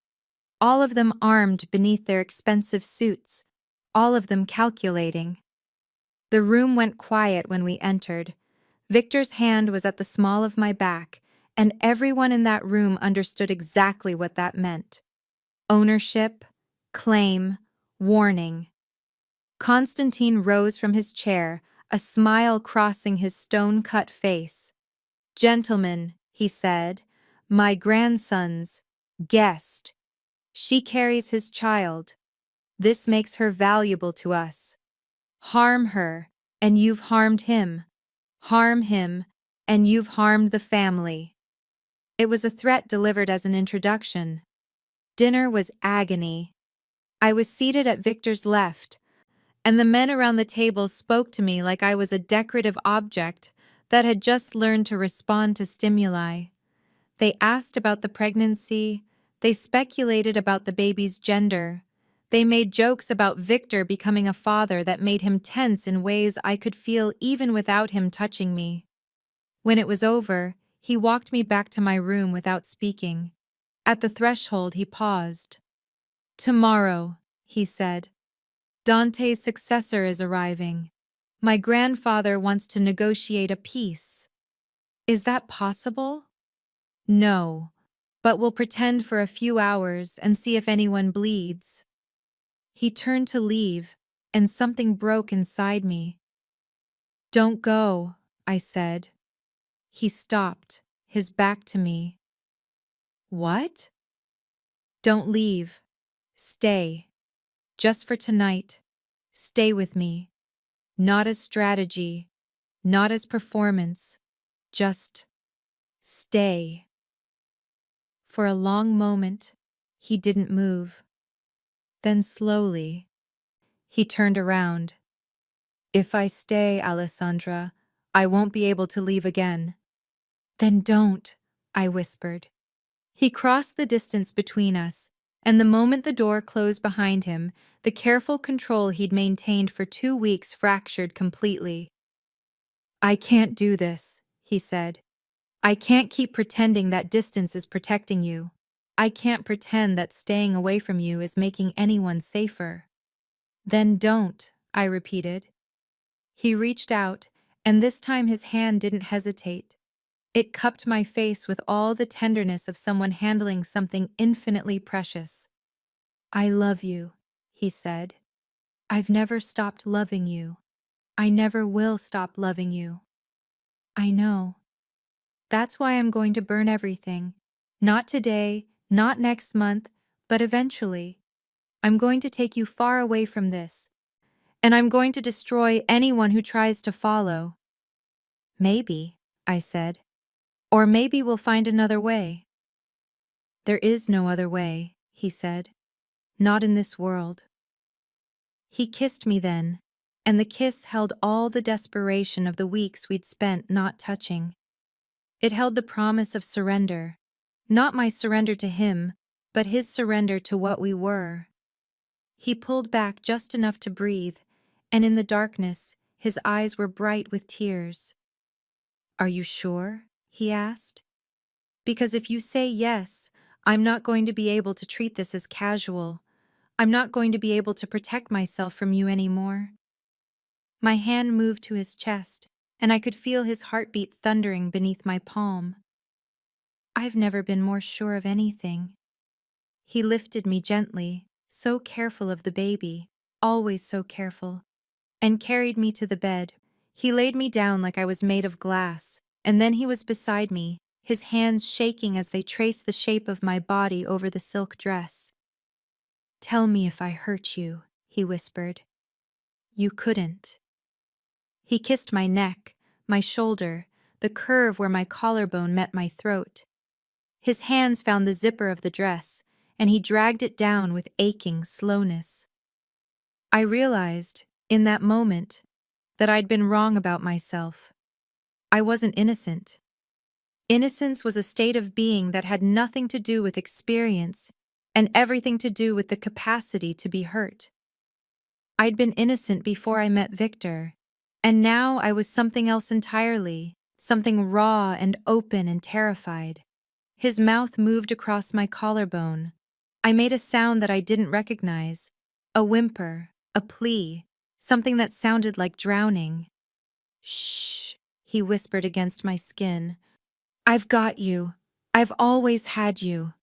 All of them armed beneath their expensive suits, all of them calculating. The room went quiet when we entered. Victor's hand was at the small of my back, and everyone in that room understood exactly what that meant. Ownership, claim, warning. Constantine rose from his chair, a smile crossing his stone-cut face. "Gentlemen," he said, "my grandson's guest. She carries his child. This makes her valuable to us. Harm her, and you've harmed him. Harm him, and you've harmed the family." It was a threat delivered as an introduction. Dinner was agony. I was seated at Victor's left, and the men around the table spoke to me like I was a decorative object that had just learned to respond to stimuli. They asked about the pregnancy, they speculated about the baby's gender, they made jokes about Victor becoming a father that made him tense in ways I could feel even without him touching me. When it was over, he walked me back to my room without speaking. At the threshold, he paused. "Tomorrow," he said, "Dante's successor is arriving. My grandfather wants to negotiate a peace." "Is that possible?" "No, but we'll pretend for a few hours and see if anyone bleeds." He turned to leave, and something broke inside me. "Don't go," I said. He stopped, his back to me. "What?" "Don't leave. Stay. Just for tonight. Stay with me. Not as strategy, not as performance. Just stay." For a long moment, he didn't move. Then slowly, he turned around. "If I stay, Alessandra, I won't be able to leave again." "Then don't," I whispered. He crossed the distance between us, and the moment the door closed behind him, the careful control he'd maintained for 2 weeks fractured completely. "I can't do this," he said. "I can't keep pretending that distance is protecting you. I can't pretend that staying away from you is making anyone safer." "Then don't," I repeated. He reached out, and this time his hand didn't hesitate. It cupped my face with all the tenderness of someone handling something infinitely precious. "I love you," he said. "I've never stopped loving you. I never will stop loving you." "I know. That's why I'm going to burn everything. Not today, not next month, but eventually. I'm going to take you far away from this, and I'm going to destroy anyone who tries to follow." "Maybe," I said. "Or maybe we'll find another way." "There is no other way," he said. "Not in this world." He kissed me then, and the kiss held all the desperation of the weeks we'd spent not touching. It held the promise of surrender, not my surrender to him, but his surrender to what we were. He pulled back just enough to breathe, and in the darkness, his eyes were bright with tears. "Are you sure?" he asked. "Because if you say yes, I'm not going to be able to treat this as casual. I'm not going to be able to protect myself from you anymore." My hand moved to his chest, and I could feel his heartbeat thundering beneath my palm. "I've never been more sure of anything." He lifted me gently, so careful of the baby. always so careful, and carried me to the bed. He laid me down like I was made of glass, and then he was beside me, his hands shaking as they traced the shape of my body over the silk dress. "Tell me if I hurt you," he whispered. "You couldn't." He kissed my neck, my shoulder, the curve where my collarbone met my throat. His hands found the zipper of the dress, and he dragged it down with aching slowness. I realized, in that moment, that I'd been wrong about myself. I wasn't innocent. Innocence was a state of being that had nothing to do with experience and everything to do with the capacity to be hurt. I'd been innocent before I met Victor, and now I was something else entirely, something raw and open and terrified. His mouth moved across my collarbone. I made a sound that I didn't recognize, a whimper, a plea, something that sounded like drowning. "Shh," he whispered against my skin. "I've got you. I've always had you."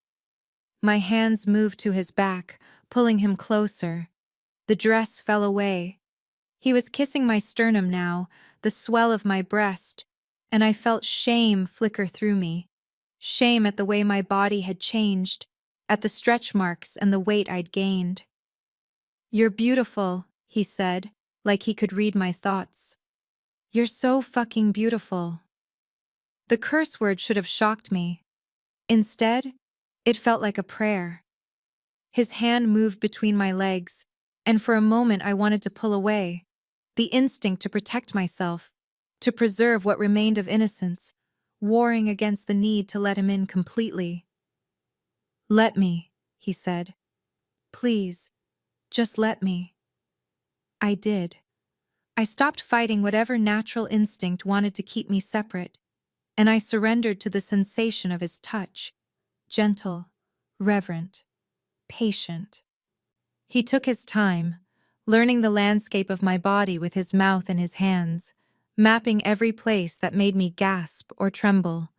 My hands moved to his back, pulling him closer. The dress fell away. He was kissing my sternum now, the swell of my breast, and I felt shame flicker through me. Shame at the way my body had changed, at the stretch marks and the weight I'd gained. "You're beautiful," he said, like he could read my thoughts. "You're so fucking beautiful." The curse word should have shocked me. Instead, it felt like a prayer. His hand moved between my legs, and for a moment I wanted to pull away. The instinct to protect myself, to preserve what remained of innocence, warring against the need to let him in completely. "Let me," he said. "Please, just let me." I did. I stopped fighting whatever natural instinct wanted to keep me separate, and I surrendered to the sensation of his touch, gentle, reverent, patient. He took his time, learning the landscape of my body with his mouth and his hands, mapping every place that made me gasp or tremble.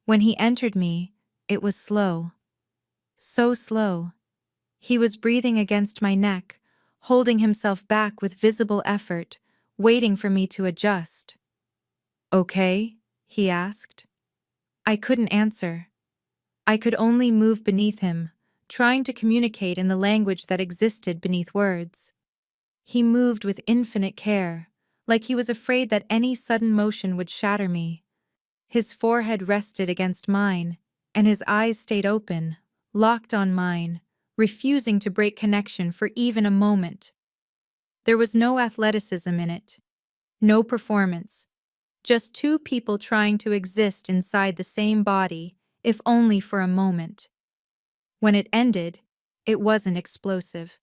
When he entered me, it was slow. So slow. He was breathing against my neck, holding himself back with visible effort, waiting for me to adjust. "Okay?" he asked. I couldn't answer. I could only move beneath him, trying to communicate in the language that existed beneath words. He moved with infinite care, like he was afraid that any sudden motion would shatter me. His forehead rested against mine, and his eyes stayed open, locked on mine, refusing to break connection for even a moment. There was no athleticism in it, no performance, just two people trying to exist inside the same body, if only for a moment. When it ended, it wasn't explosive.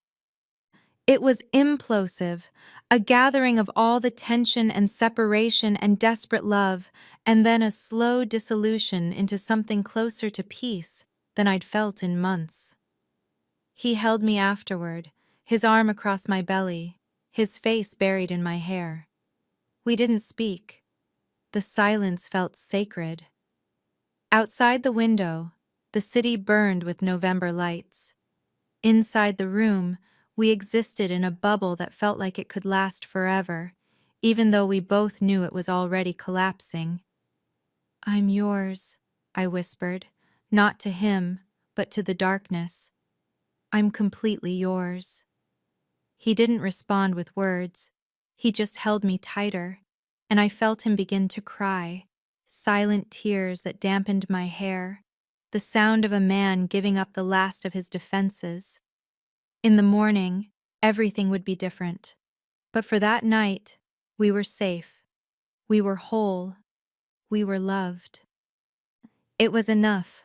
It was implosive, a gathering of all the tension and separation and desperate love, and then a slow dissolution into something closer to peace than I'd felt in months. He held me afterward, his arm across my belly, his face buried in my hair. We didn't speak. The silence felt sacred. Outside the window, the city burned with November lights. Inside the room, we existed in a bubble that felt like it could last forever, even though we both knew it was already collapsing. "I'm yours," I whispered, not to him, but to the darkness. "I'm completely yours." He didn't respond with words. He just held me tighter, and I felt him begin to cry, silent tears that dampened my hair, the sound of a man giving up the last of his defenses. In the morning, everything would be different. But for that night, we were safe. We were whole. We were loved. It was enough.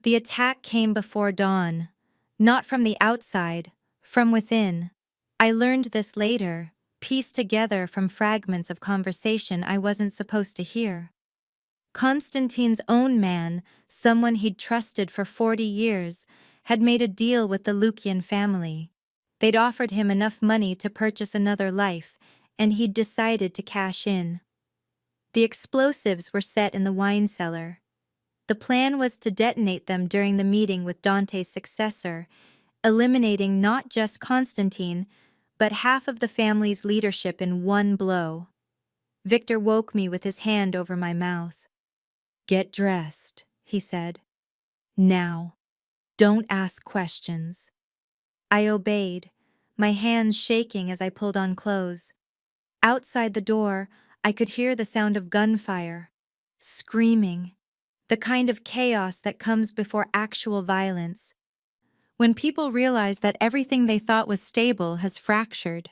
The attack came before dawn, not from the outside, from within. I learned this later, pieced together from fragments of conversation I wasn't supposed to hear. Constantine's own man, someone he'd trusted for 40 years, had made a deal with the Lukian family. They'd offered him enough money to purchase another life, and he'd decided to cash in. The explosives were set in the wine cellar. The plan was to detonate them during the meeting with Dante's successor, eliminating not just Constantine, but half of the family's leadership in one blow. Victor woke me with his hand over my mouth. "Get dressed," he said. "Now. Don't ask questions." I obeyed, my hands shaking as I pulled on clothes. Outside the door, I could hear the sound of gunfire. Screaming. The kind of chaos that comes before actual violence. When people realize that everything they thought was stable has fractured.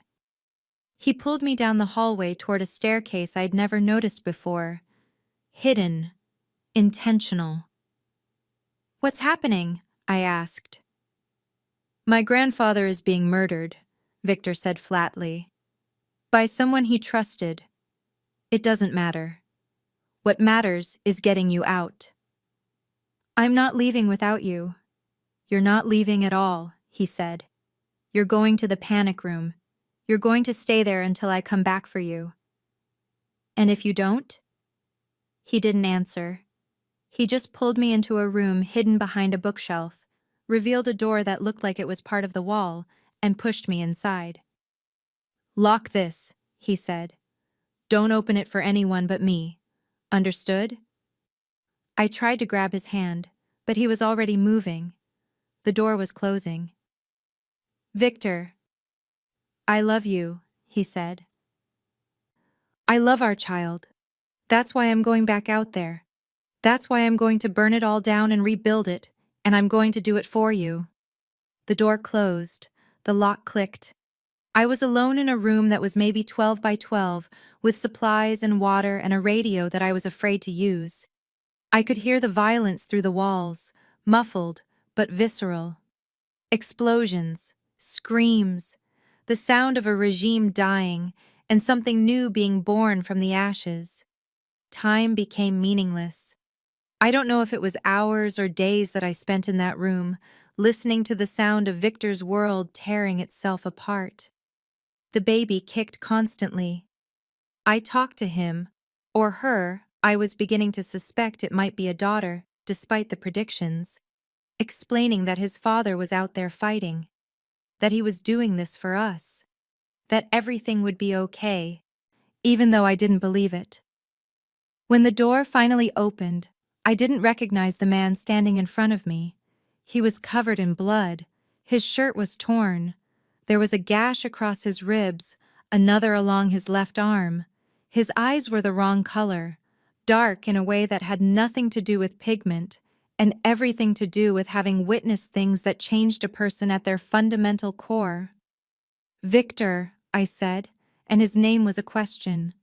He pulled me down the hallway toward a staircase I'd never noticed before. Hidden. Intentional. "What's happening?" I asked. "My grandfather is being murdered," Victor said flatly. "By someone he trusted. It doesn't matter. What matters is getting you out." "I'm not leaving without you." "You're not leaving at all," he said. "You're going to the panic room. You're going to stay there until I come back for you." "And if you don't?" He didn't answer. He just pulled me into a room hidden behind a bookshelf, revealed a door that looked like it was part of the wall, and pushed me inside. "Lock this," he said. "Don't open it for anyone but me. Understood?" I tried to grab his hand, but he was already moving. The door was closing. "Victor, I love you," he said. "I love our child. That's why I'm going back out there. That's why I'm going to burn it all down and rebuild it, and I'm going to do it for you." The door closed. The lock clicked. I was alone in a room that was maybe 12 by 12, with supplies and water and a radio that I was afraid to use. I could hear the violence through the walls, muffled, but visceral. Explosions, screams, the sound of a regime dying, and something new being born from the ashes. Time became meaningless. I don't know if it was hours or days that I spent in that room, listening to the sound of Victor's world tearing itself apart. The baby kicked constantly. I talked to him, or her. I was beginning to suspect it might be a daughter, despite the predictions, explaining that his father was out there fighting, that he was doing this for us, that everything would be okay, even though I didn't believe it. When the door finally opened, I didn't recognize the man standing in front of me. He was covered in blood. His shirt was torn. There was a gash across his ribs, another along his left arm. His eyes were the wrong color, dark in a way that had nothing to do with pigment, and everything to do with having witnessed things that changed a person at their fundamental core. "Victor," I said, and his name was a question.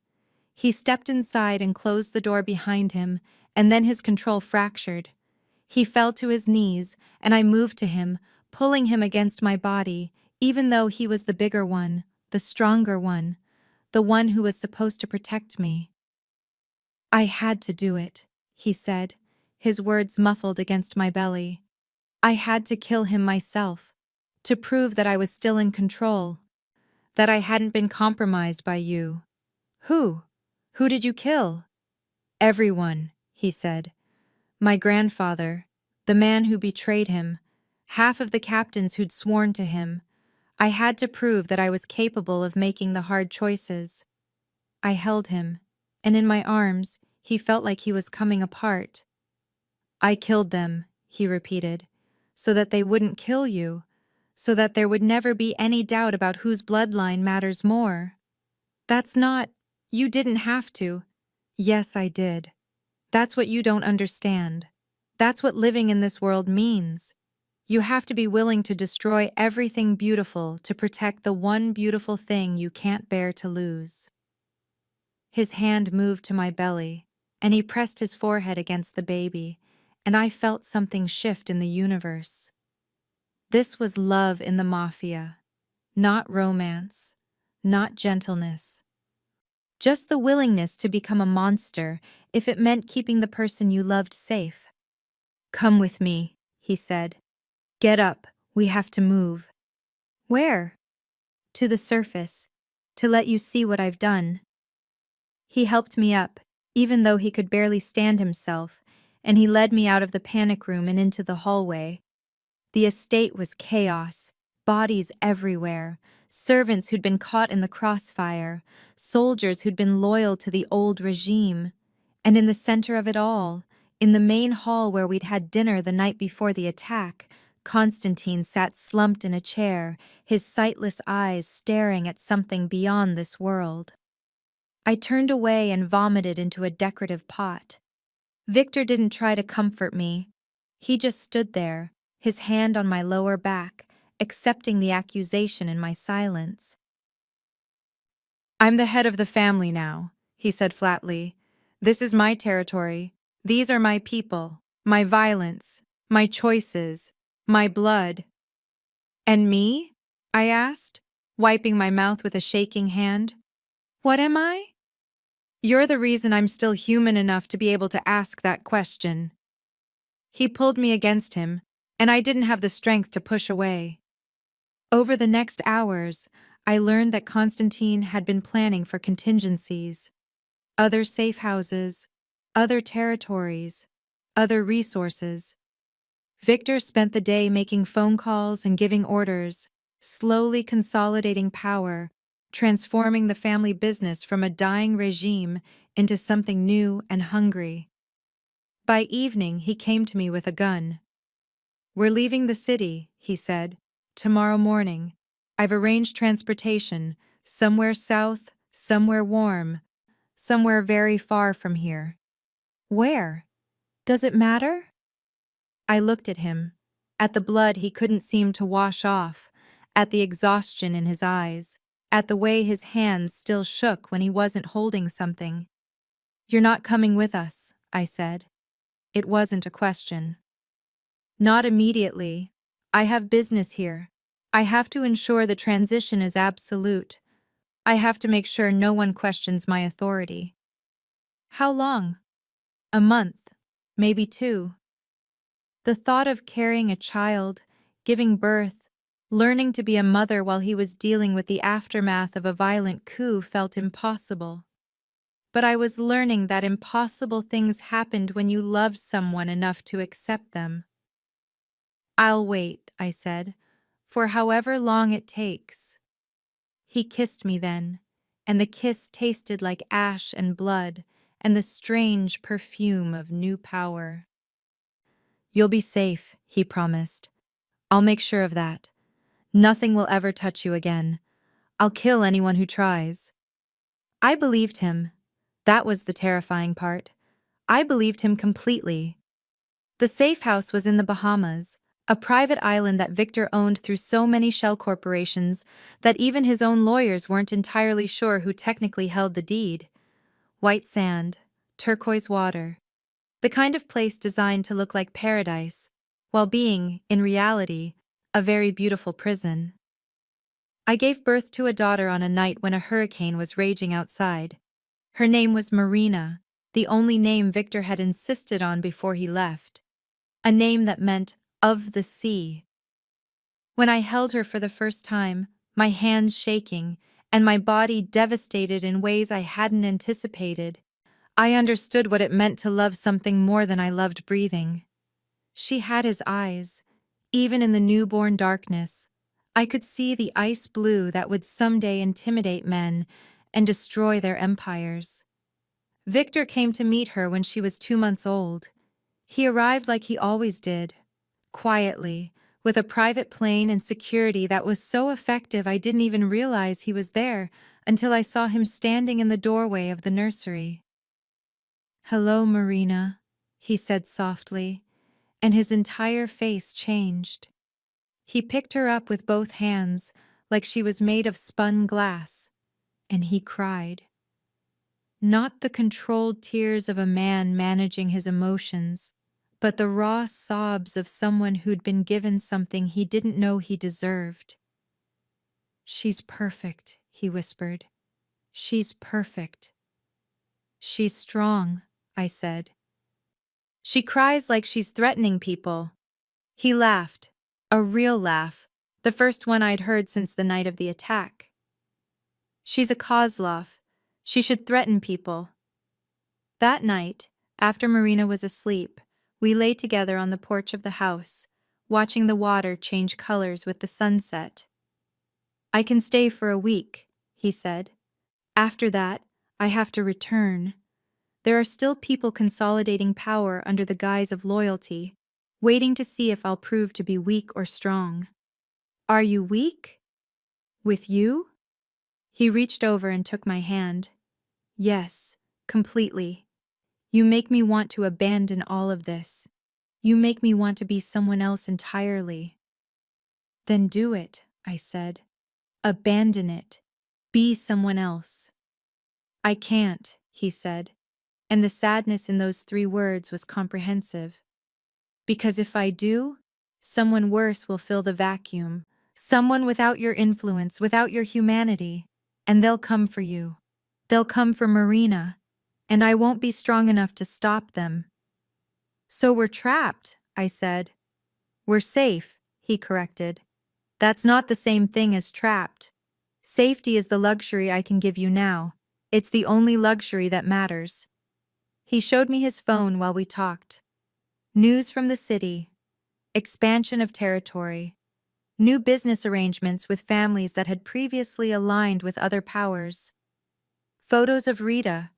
He stepped inside and closed the door behind him, and then his control fractured. He fell to his knees, and I moved to him, pulling him against my body, even though he was the bigger one, the stronger one, the one who was supposed to protect me. "I had to do it," he said, his words muffled against my belly. "I had to kill him myself, to prove that I was still in control, that I hadn't been compromised by you." "Who? Who did you kill?" "Everyone," he said. "My grandfather, the man who betrayed him, half of the captains who'd sworn to him. I had to prove that I was capable of making the hard choices." I held him, and in my arms, he felt like he was coming apart. "I killed them," he repeated, "so that they wouldn't kill you, so that there would never be any doubt about whose bloodline matters more." "That's not— You didn't have to." "Yes, I did. That's what you don't understand. That's what living in this world means. You have to be willing to destroy everything beautiful to protect the one beautiful thing you can't bear to lose." His hand moved to my belly, and he pressed his forehead against the baby, and I felt something shift in the universe. This was love in the Mafia, not romance, not gentleness. Just the willingness to become a monster if it meant keeping the person you loved safe. "Come with me," he said. "Get up, we have to move." "Where?" "To the surface, to let you see what I've done." He helped me up, even though he could barely stand himself, and he led me out of the panic room and into the hallway. The estate was chaos, bodies everywhere, servants who'd been caught in the crossfire, soldiers who'd been loyal to the old regime. And in the center of it all, in the main hall where we'd had dinner the night before the attack, Constantine sat slumped in a chair, his sightless eyes staring at something beyond this world. I turned away and vomited into a decorative pot. Victor didn't try to comfort me. He just stood there, his hand on my lower back, accepting the accusation in my silence. "I'm the head of the family now," he said flatly. "This is my territory. These are my people, my violence, my choices, my blood." "And me?" I asked, wiping my mouth with a shaking hand. "What am I?" "You're the reason I'm still human enough to be able to ask that question." He pulled me against him, and I didn't have the strength to push away. Over the next hours, I learned that Constantine had been planning for contingencies. Other safe houses, other territories, other resources. Victor spent the day making phone calls and giving orders, slowly consolidating power, transforming the family business from a dying regime into something new and hungry. By evening, he came to me with a gun. "We're leaving the city," he said, "tomorrow morning. I've arranged transportation, somewhere south, somewhere warm, somewhere very far from here." "Where? Does it matter?" I looked at him, at the blood he couldn't seem to wash off, at the exhaustion in his eyes, at the way his hands still shook when he wasn't holding something. "You're not coming with us," I said. It wasn't a question. "Not immediately. I have business here. I have to ensure the transition is absolute. I have to make sure no one questions my authority." "How long?" "A month. Maybe 2. The thought of carrying a child, giving birth, learning to be a mother while he was dealing with the aftermath of a violent coup felt impossible. But I was learning that impossible things happened when you loved someone enough to accept them. "I'll wait," I said, "for however long it takes." He kissed me then, and the kiss tasted like ash and blood and the strange perfume of new power. "You'll be safe," he promised. "I'll make sure of that. Nothing will ever touch you again. I'll kill anyone who tries." I believed him. That was the terrifying part. I believed him completely. The safe house was in the Bahamas, a private island that Victor owned through so many shell corporations that even his own lawyers weren't entirely sure who technically held the deed. White sand, turquoise water, the kind of place designed to look like paradise, while being, in reality, a very beautiful prison. I gave birth to a daughter on a night when a hurricane was raging outside. Her name was Marina, the only name Victor had insisted on before he left. A name that meant "of the sea." When I held her for the first time, my hands shaking, and my body devastated in ways I hadn't anticipated, I understood what it meant to love something more than I loved breathing. She had his eyes. Even in the newborn darkness, I could see the ice blue that would someday intimidate men and destroy their empires. Victor came to meet her when she was 2 months old. He arrived like he always did, quietly, with a private plane and security that was so effective I didn't even realize he was there until I saw him standing in the doorway of the nursery. "Hello, Marina," he said softly, and his entire face changed. He picked her up with both hands, like she was made of spun glass, and he cried. Not the controlled tears of a man managing his emotions, but the raw sobs of someone who'd been given something he didn't know he deserved. "She's perfect," he whispered. "She's perfect." "She's strong," I said. "She cries like she's threatening people." He laughed, a real laugh, the first one I'd heard since the night of the attack. "She's a Kozlov. She should threaten people." That night, after Marina was asleep, we lay together on the porch of the house, watching the water change colors with the sunset. I can stay for a week, he said. After that, I have to return. There are still people consolidating power under the guise of loyalty, waiting to see if I'll prove to be weak or strong. Are you weak? With you? He reached over and took my hand. Yes, completely. You make me want to abandon all of this. You make me want to be someone else entirely. Then do it, I said. Abandon it. Be someone else. I can't, he said, and the sadness in those 3 words was comprehensive. Because if I do, someone worse will fill the vacuum, someone without your influence, without your humanity, and they'll come for you. They'll come for Marina, and I won't be strong enough to stop them. So we're trapped, I said. We're safe, he corrected. That's not the same thing as trapped. Safety is the luxury I can give you now. It's the only luxury that matters. He showed me his phone while we talked. News from the city, expansion of territory, new business arrangements with families that had previously aligned with other powers. Photos of Rita,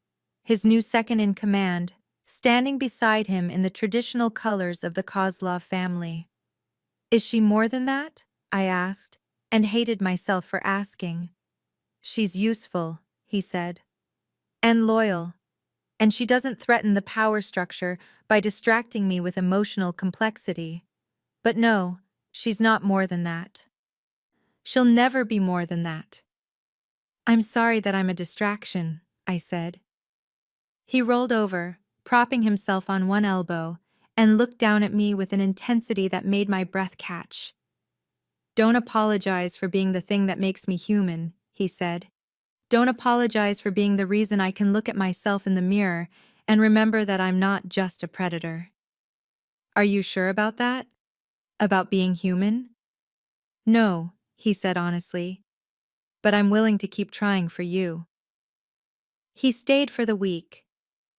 his new second-in-command, standing beside him in the traditional colors of the Kozlov family. Is she more than that? I asked, and hated myself for asking. She's useful, he said. And loyal. And she doesn't threaten the power structure by distracting me with emotional complexity. But no, she's not more than that. She'll never be more than that. I'm sorry that I'm a distraction, I said. He rolled over, propping himself on one elbow, and looked down at me with an intensity that made my breath catch. Don't apologize for being the thing that makes me human, he said. Don't apologize for being the reason I can look at myself in the mirror and remember that I'm not just a predator. Are you sure about that? About being human? No, he said honestly, but I'm willing to keep trying for you. He stayed for the week.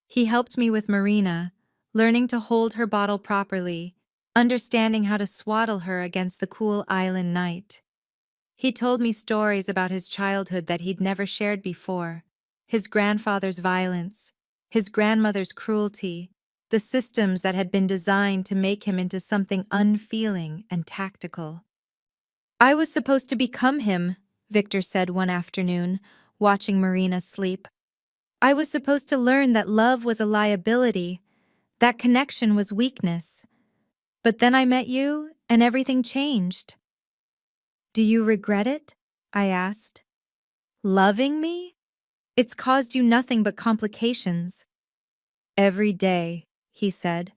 He helped me with Marina, learning to hold her bottle properly, understanding how to swaddle her against the cool island night. He told me stories about his childhood that he'd never shared before, his grandfather's violence, his grandmother's cruelty, the systems that had been designed to make him into something unfeeling and tactical. I was supposed to become him, Victor said one afternoon, watching Marina sleep. I was supposed to learn that love was a liability, that connection was weakness. But then I met you, and everything changed. Do you regret it? I asked. Loving me? It's caused you nothing but complications. Every day, he said.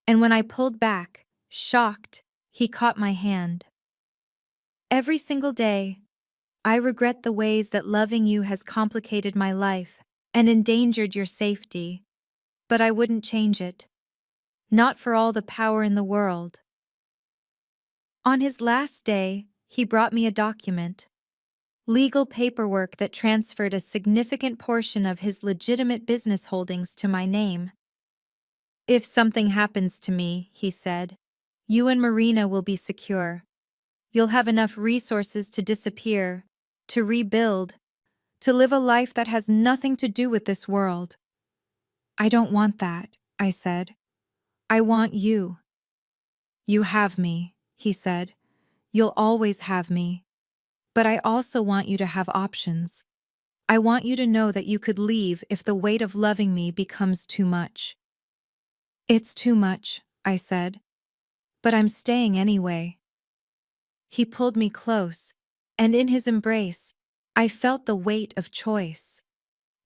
And when I pulled back, shocked, he caught my hand. Every single day, I regret the ways that loving you has complicated my life and endangered your safety, but I wouldn't change it. Not for all the power in the world. On his last day, he brought me a document. Legal paperwork that transferred a significant portion of his legitimate business holdings to my name. If something happens to me, he said, you and Marina will be secure. You'll have enough resources to disappear, to rebuild, to live a life that has nothing to do with this world. I don't want that, I said. I want you. You have me, he said. You'll always have me. But I also want you to have options. I want you to know that you could leave if the weight of loving me becomes too much. It's too much, I said. But I'm staying anyway. He pulled me close, and in his embrace, I felt the weight of choice.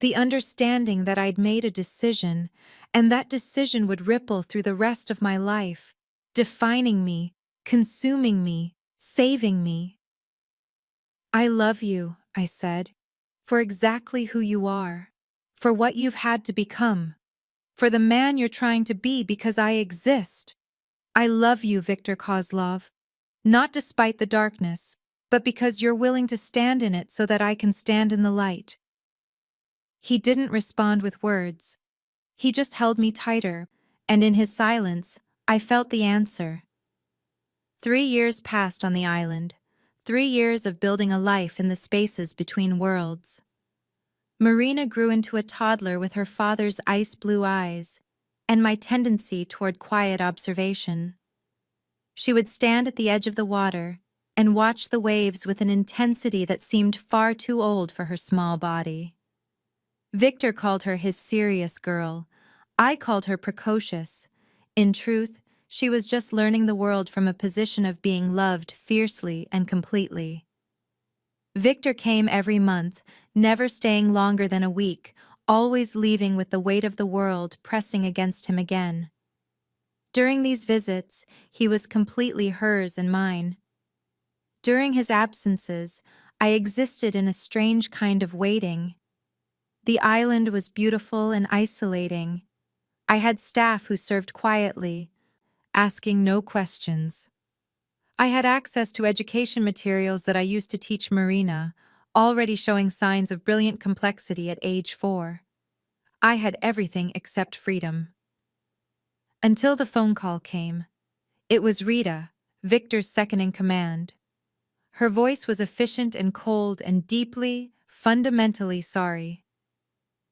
The understanding that I'd made a decision, and that decision would ripple through the rest of my life, defining me, consuming me, saving me. I love you, I said, for exactly who you are, for what you've had to become, for the man you're trying to be because I exist. I love you, Victor Kozlov, not despite the darkness, but because you're willing to stand in it so that I can stand in the light. He didn't respond with words. He just held me tighter, and in his silence, I felt the answer. 3 years passed on the island. 3 years of building a life in the spaces between worlds. Marina grew into a toddler with her father's ice blue eyes and my tendency toward quiet observation. She would stand at the edge of the water and watch the waves with an intensity that seemed far too old for her small body. Victor called her his serious girl. I called her precocious. In truth, she was just learning the world from a position of being loved fiercely and completely. Victor came every month, never staying longer than a week, always leaving with the weight of the world pressing against him again. During these visits, he was completely hers and mine. During his absences, I existed in a strange kind of waiting. The island was beautiful and isolating. I had staff who served quietly, asking no questions. I had access to education materials that I used to teach Marina, already showing signs of brilliant complexity at age 4. I had everything except freedom. Until the phone call came. It was Rita, Victor's second-in-command. Her voice was efficient and cold and deeply, fundamentally sorry.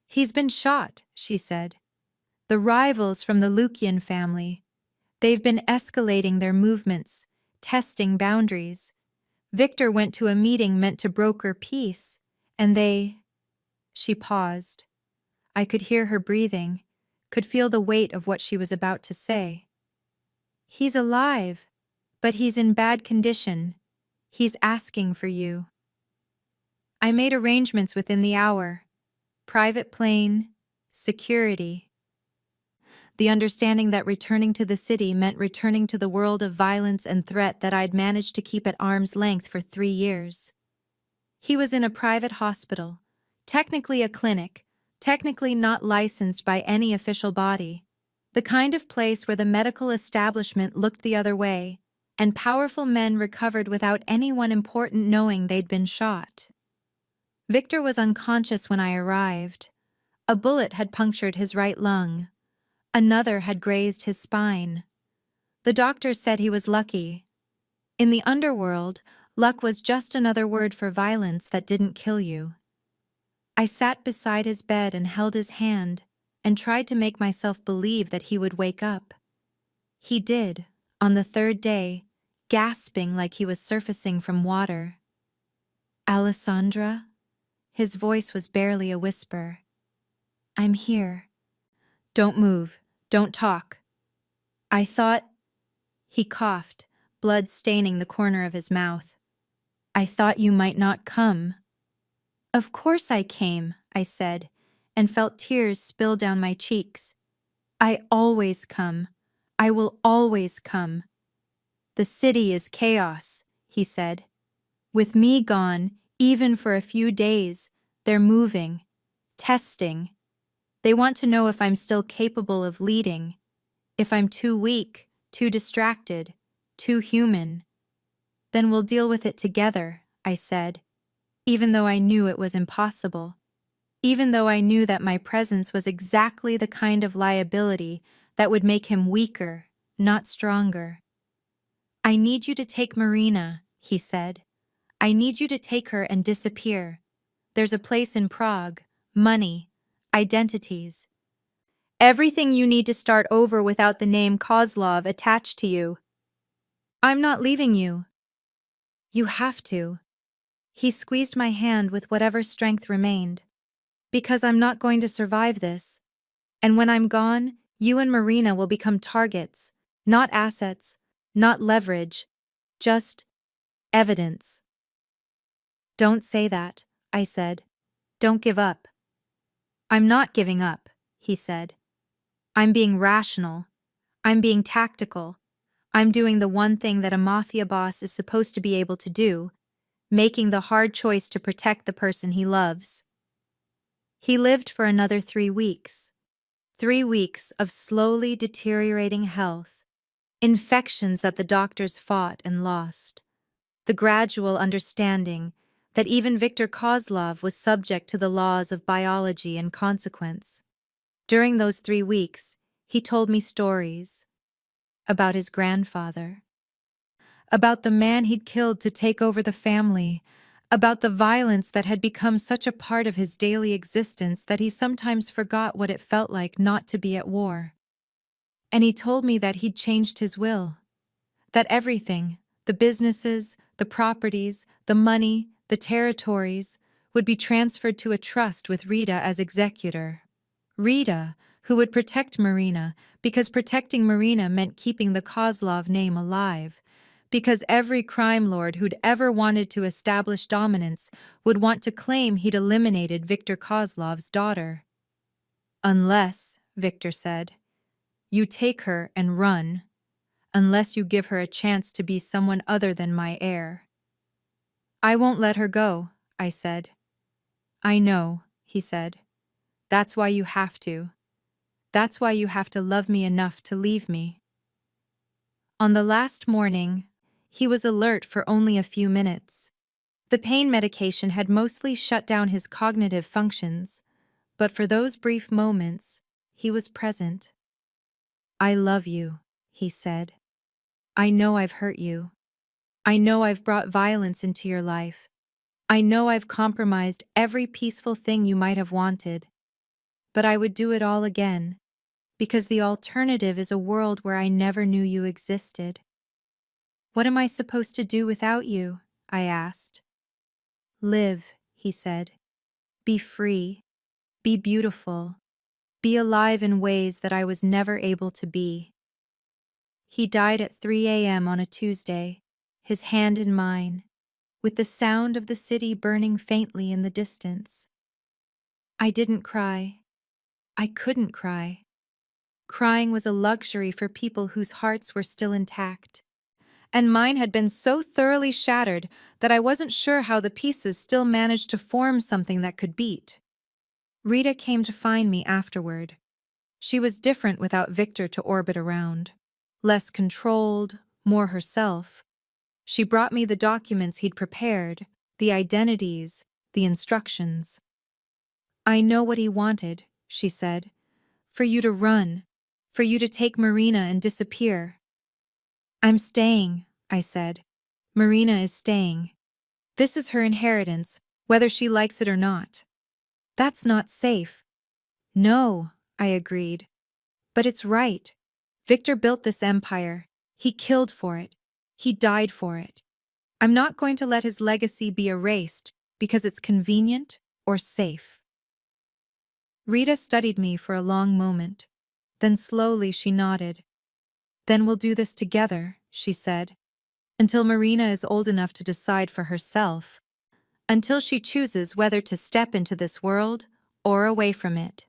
"He's been shot," she said. "The rivals from the Lukian family. They've been escalating their movements, testing boundaries. Victor went to a meeting meant to broker peace, and they—" She paused. I could hear her breathing, could feel the weight of what she was about to say. "He's alive, but he's in bad condition. He's asking for you." I made arrangements within the hour. Private plane, security. The understanding that returning to the city meant returning to the world of violence and threat that I'd managed to keep at arm's length for 3 years. He was in a private hospital, technically a clinic, technically not licensed by any official body, the kind of place where the medical establishment looked the other way, and powerful men recovered without anyone important knowing they'd been shot. Victor was unconscious when I arrived. A bullet had punctured his right lung. Another had grazed his spine. The doctors said he was lucky. In the underworld, luck was just another word for violence that didn't kill you. I sat beside his bed and held his hand and tried to make myself believe that he would wake up. He did, on the 3rd day, gasping like he was surfacing from water. "Alessandra?" His voice was barely a whisper. "I'm here. Don't move. Don't talk. I thought—" He coughed, blood staining the corner of his mouth. "I thought you might not come." "Of course I came," I said, and felt tears spill down my cheeks. "I always come. I will always come." "The city is chaos," he said. "With me gone, even for a few days, they're moving, testing. They want to know if I'm still capable of leading, if I'm too weak, too distracted, too human. Then we'll deal with it together," I said, even though I knew it was impossible, even though I knew that my presence was exactly the kind of liability that would make him weaker, not stronger. "I need you to take Marina," he said. "I need you to take her and disappear. There's a place in Prague, money, identities. Everything you need to start over without the name Kozlov attached to you. I'm not leaving you. You have to." He squeezed my hand with whatever strength remained. "Because I'm not going to survive this. And when I'm gone, you and Marina will become targets, not assets, not leverage, just evidence." "Don't say that," I said. "Don't give up." "I'm not giving up," he said. "I'm being rational. I'm being tactical. I'm doing the one thing that a mafia boss is supposed to be able to do, making the hard choice to protect the person he loves." He lived for another 3 weeks. 3 weeks of slowly deteriorating health, infections that the doctors fought and lost, the gradual understanding that even Viktor Kozlov was subject to the laws of biology and consequence. During those 3 weeks, he told me stories about his grandfather, about the man he'd killed to take over the family, about the violence that had become such a part of his daily existence that he sometimes forgot what it felt like not to be at war. And he told me that he'd changed his will, that everything, the businesses, the properties, the money, the territories, would be transferred to a trust with Rita as executor. Rita, who would protect Marina, because protecting Marina meant keeping the Kozlov name alive, because every crime lord who'd ever wanted to establish dominance would want to claim he'd eliminated Viktor Kozlov's daughter. Unless, Viktor said, you take her and run, unless you give her a chance to be someone other than my heir. I won't let her go, I said. I know, he said. That's why you have to. That's why you have to love me enough to leave me. On the last morning, he was alert for only a few minutes. The pain medication had mostly shut down his cognitive functions, but for those brief moments, he was present. I love you, he said. I know I've hurt you. I know I've brought violence into your life. I know I've compromised every peaceful thing you might have wanted. But I would do it all again, because the alternative is a world where I never knew you existed. What am I supposed to do without you? I asked. Live, he said. Be free. Be beautiful. Be alive in ways that I was never able to be. He died at 3 a.m. on a Tuesday, his hand in mine, with the sound of the city burning faintly in the distance. I didn't cry. I couldn't cry. Crying was a luxury for people whose hearts were still intact. And mine had been so thoroughly shattered that I wasn't sure how the pieces still managed to form something that could beat. Rita came to find me afterward. She was different without Victor to orbit around. Less controlled, more herself. She brought me the documents he'd prepared, the identities, the instructions. I know what he wanted, she said. For you to run. For you to take Marina and disappear. I'm staying, I said. Marina is staying. This is her inheritance, whether she likes it or not. That's not safe. No, I agreed. But it's right. Victor built this empire. He killed for it. He died for it. I'm not going to let his legacy be erased because it's convenient or safe. Rita studied me for a long moment. Then slowly she nodded. Then we'll do this together, she said, until Marina is old enough to decide for herself, until she chooses whether to step into this world or away from it.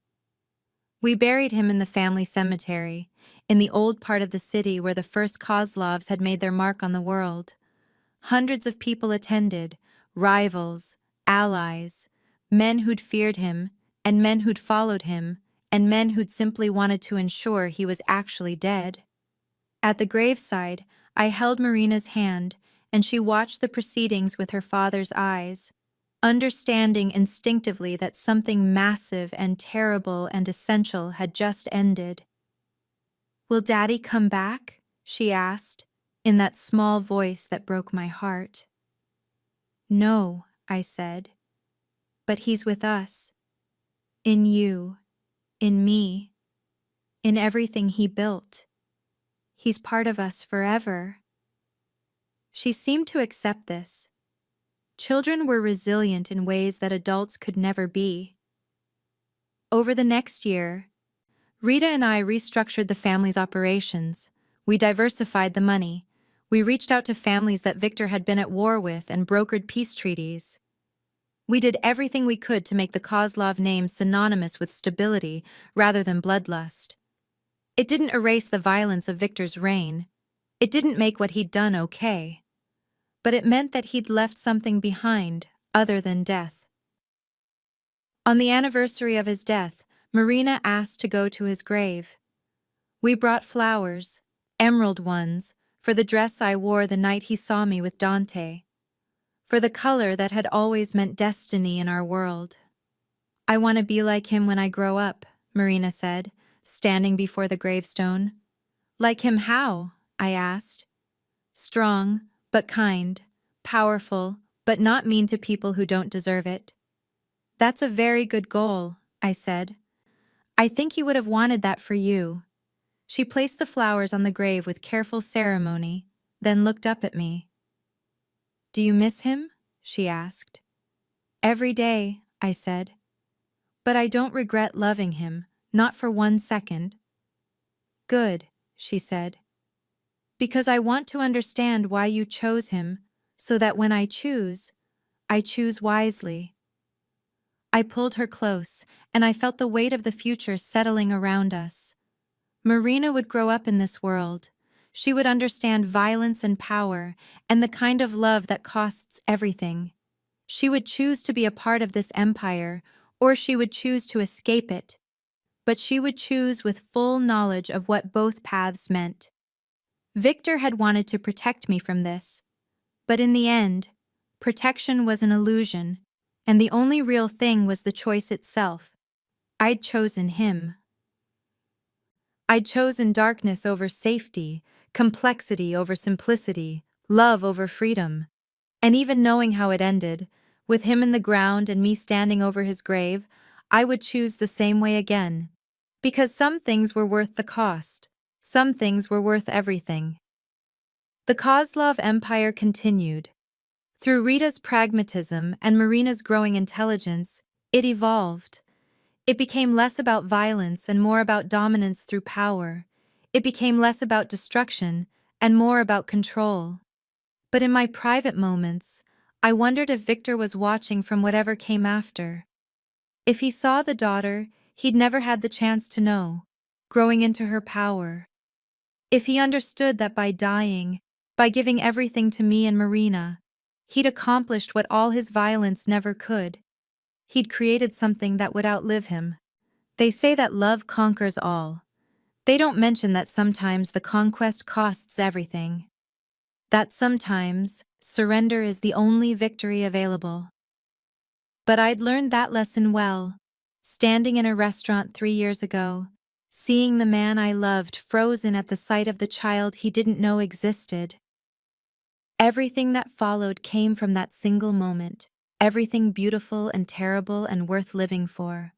We buried him in the family cemetery, in the old part of the city where the first Kozlovs had made their mark on the world. Hundreds of people attended, rivals, allies, men who'd feared him, and men who'd followed him, and men who'd simply wanted to ensure he was actually dead. At the graveside, I held Marina's hand, and she watched the proceedings with her father's eyes, understanding instinctively that something massive and terrible and essential had just ended. Will Daddy come back? She asked, in that small voice that broke my heart. No, I said, but he's with us. In you, in me, in everything he built. He's part of us forever. She seemed to accept this. Children were resilient in ways that adults could never be. Over the next year, Rita and I restructured the family's operations. We diversified the money. We reached out to families that Victor had been at war with and brokered peace treaties. We did everything we could to make the Kozlov name synonymous with stability rather than bloodlust. It didn't erase the violence of Victor's reign. It didn't make what he'd done okay. But it meant that he'd left something behind other than death. On the anniversary of his death, Marina asked to go to his grave. We brought flowers, emerald ones, for the dress I wore the night he saw me with Dante, for the color that had always meant destiny in our world. I want to be like him when I grow up, Marina said, standing before the gravestone. Like him how? I asked. Strong, but kind, powerful, but not mean to people who don't deserve it. That's a very good goal, I said. I think he would have wanted that for you. She placed the flowers on the grave with careful ceremony, then looked up at me. Do you miss him? She asked. Every day, I said. But I don't regret loving him, not for 1 second. Good, she said. Because I want to understand why you chose him, so that when I choose wisely. I pulled her close, and I felt the weight of the future settling around us. Marina would grow up in this world. She would understand violence and power, and the kind of love that costs everything. She would choose to be a part of this empire, or she would choose to escape it. But she would choose with full knowledge of what both paths meant. Victor had wanted to protect me from this. But in the end, protection was an illusion, and the only real thing was the choice itself. I'd chosen him. I'd chosen darkness over safety, complexity over simplicity, love over freedom. And even knowing how it ended, with him in the ground and me standing over his grave, I would choose the same way again. Because some things were worth the cost. Some things were worth everything. The Kozlov Empire continued. Through Rita's pragmatism and Marina's growing intelligence, it evolved. It became less about violence and more about dominance through power. It became less about destruction and more about control. But in my private moments, I wondered if Victor was watching from whatever came after. If he saw the daughter he'd never had the chance to know, growing into her power. If he understood that by dying, by giving everything to me and Marina, he'd accomplished what all his violence never could. He'd created something that would outlive him. They say that love conquers all. They don't mention that sometimes the conquest costs everything. That sometimes surrender is the only victory available. But I'd learned that lesson well, standing in a restaurant 3 years ago, seeing the man I loved frozen at the sight of the child he didn't know existed. Everything that followed came from that single moment, everything beautiful and terrible and worth living for.